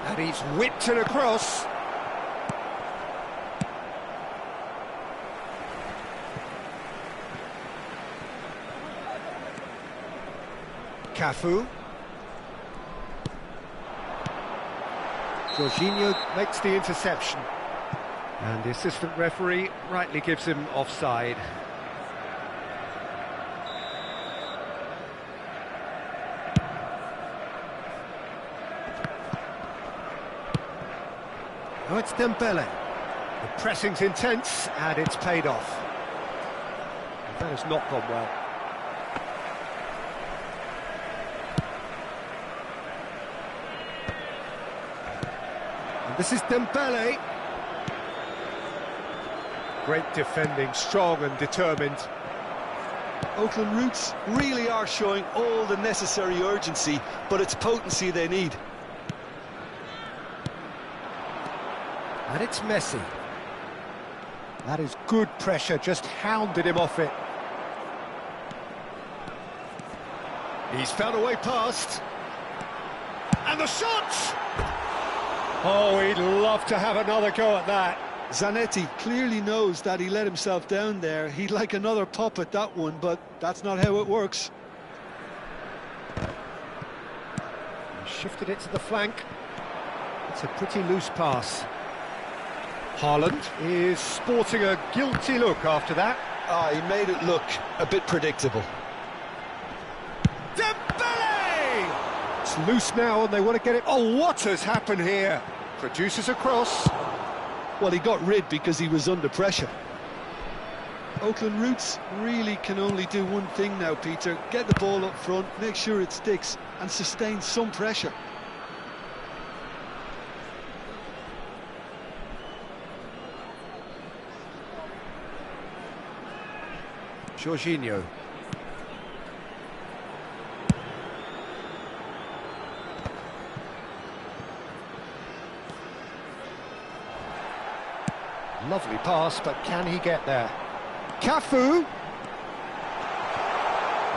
And he's whipped it across. Cafu. Jorginho makes the interception. And the assistant referee rightly gives him offside. Now it's Dembele. The pressing's intense and it's paid off. And that has not gone well. And this is Dembele. Great defending, strong and determined. Oakland Roots really are showing all the necessary urgency, but it's potency they need. And it's Messi. That is good pressure, just hounded him off it. He's found a way past. And the shot! Oh, he'd love to have another go at that. Zanetti clearly knows that he let himself down there. He'd like another pop at that one, but that's not how it works. He shifted it to the flank. It's a pretty loose pass. Haaland is sporting a guilty look after that. He made it look a bit predictable. Dembele! It's loose now and they want to get it. Oh, what has happened here? Produces a cross. Well, he got rid because he was under pressure. Oakland Roots really can only do one thing now, Peter. Get the ball up front, make sure it sticks, and sustain some pressure. Jorginho. Lovely pass, but can he get there? Cafu! And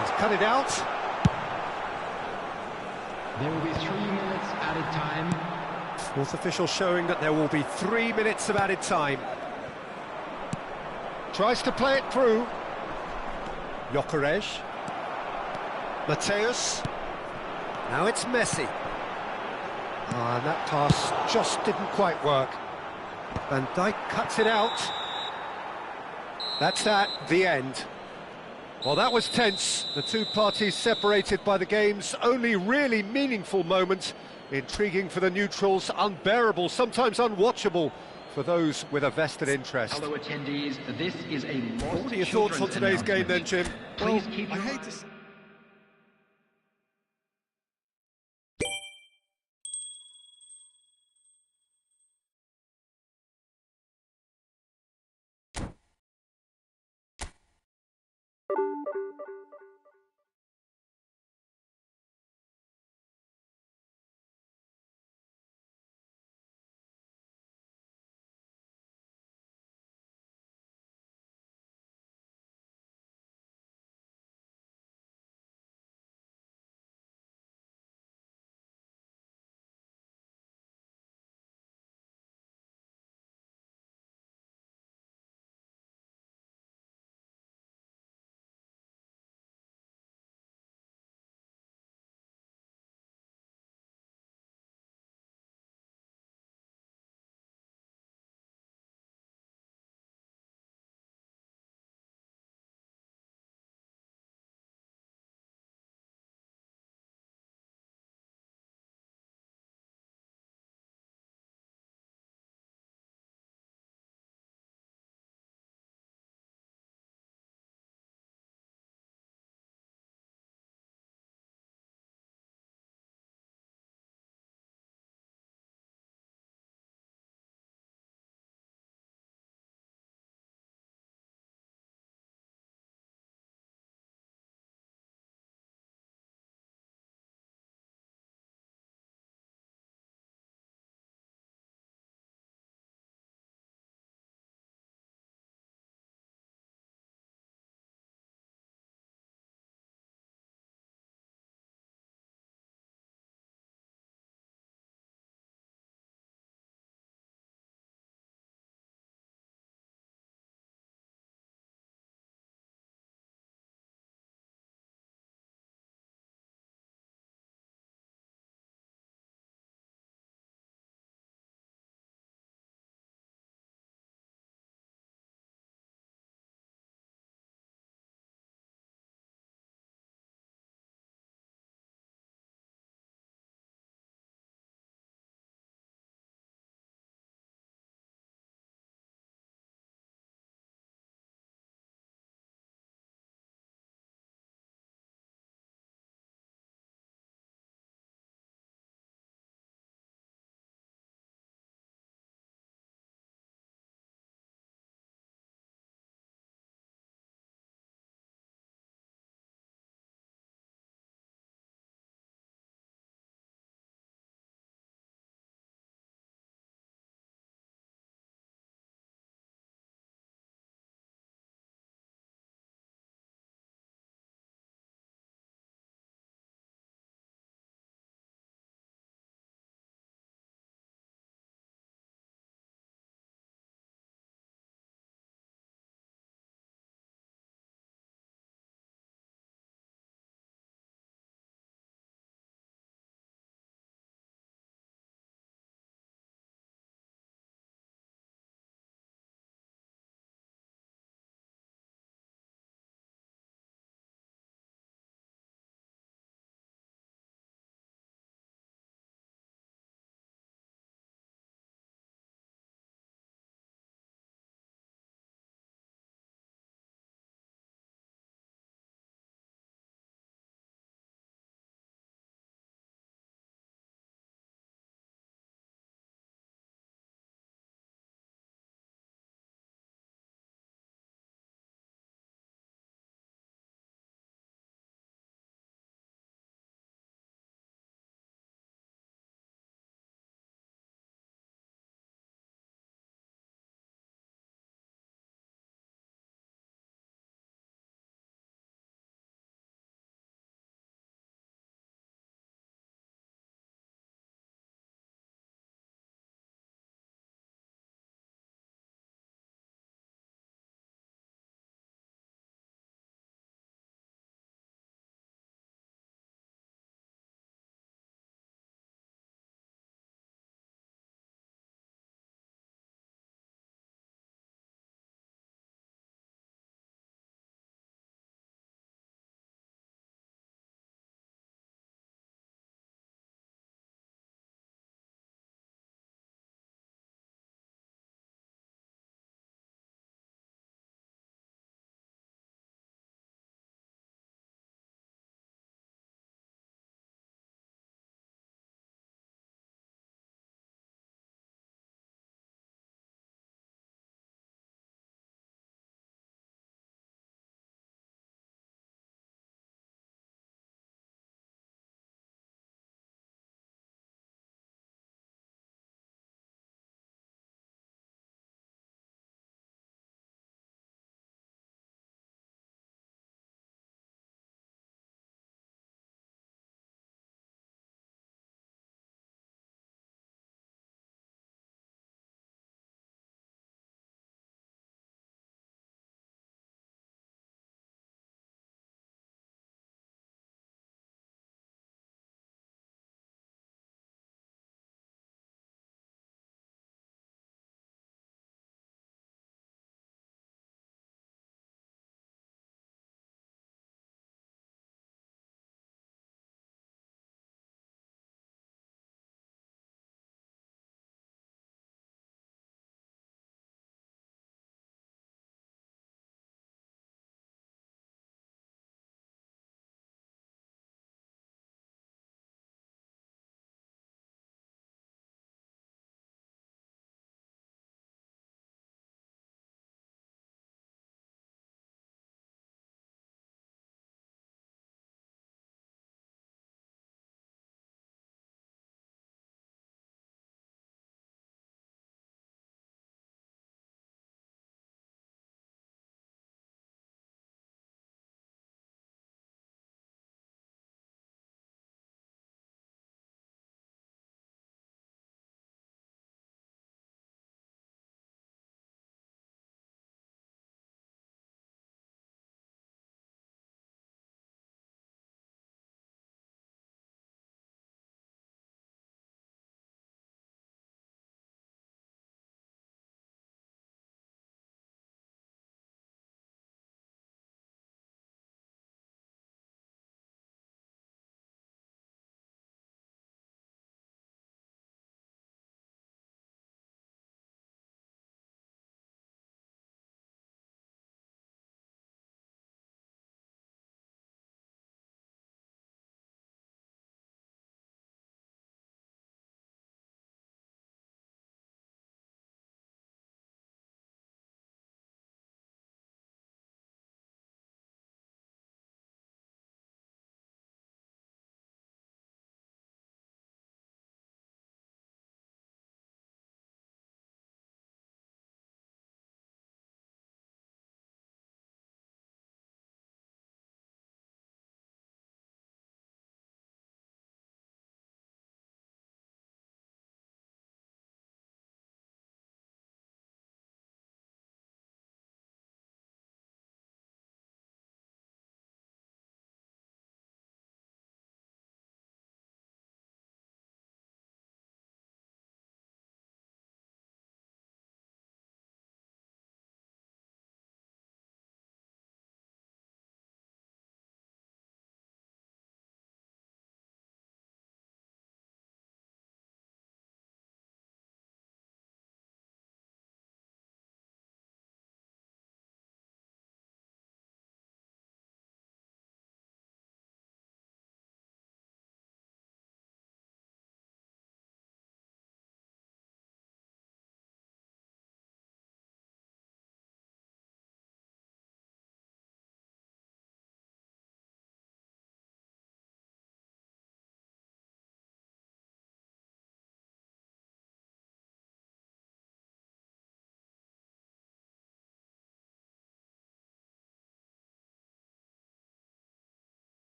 he's cut it out. There will be 3 minutes added time. Fourth official showing that there will be 3 minutes of added time. Tries to play it through. Gyökeres. Mateus. Now it's Messi. And that pass just didn't quite work. Van Dijk cuts it out. That's the end. Well, that was tense. The two parties separated by the game's only really meaningful moment. Intriguing for the neutrals, unbearable, sometimes unwatchable for those with a vested interest. Hello attendees, this is a What are your thoughts on today's game then, Jim? Please keep I your hate to...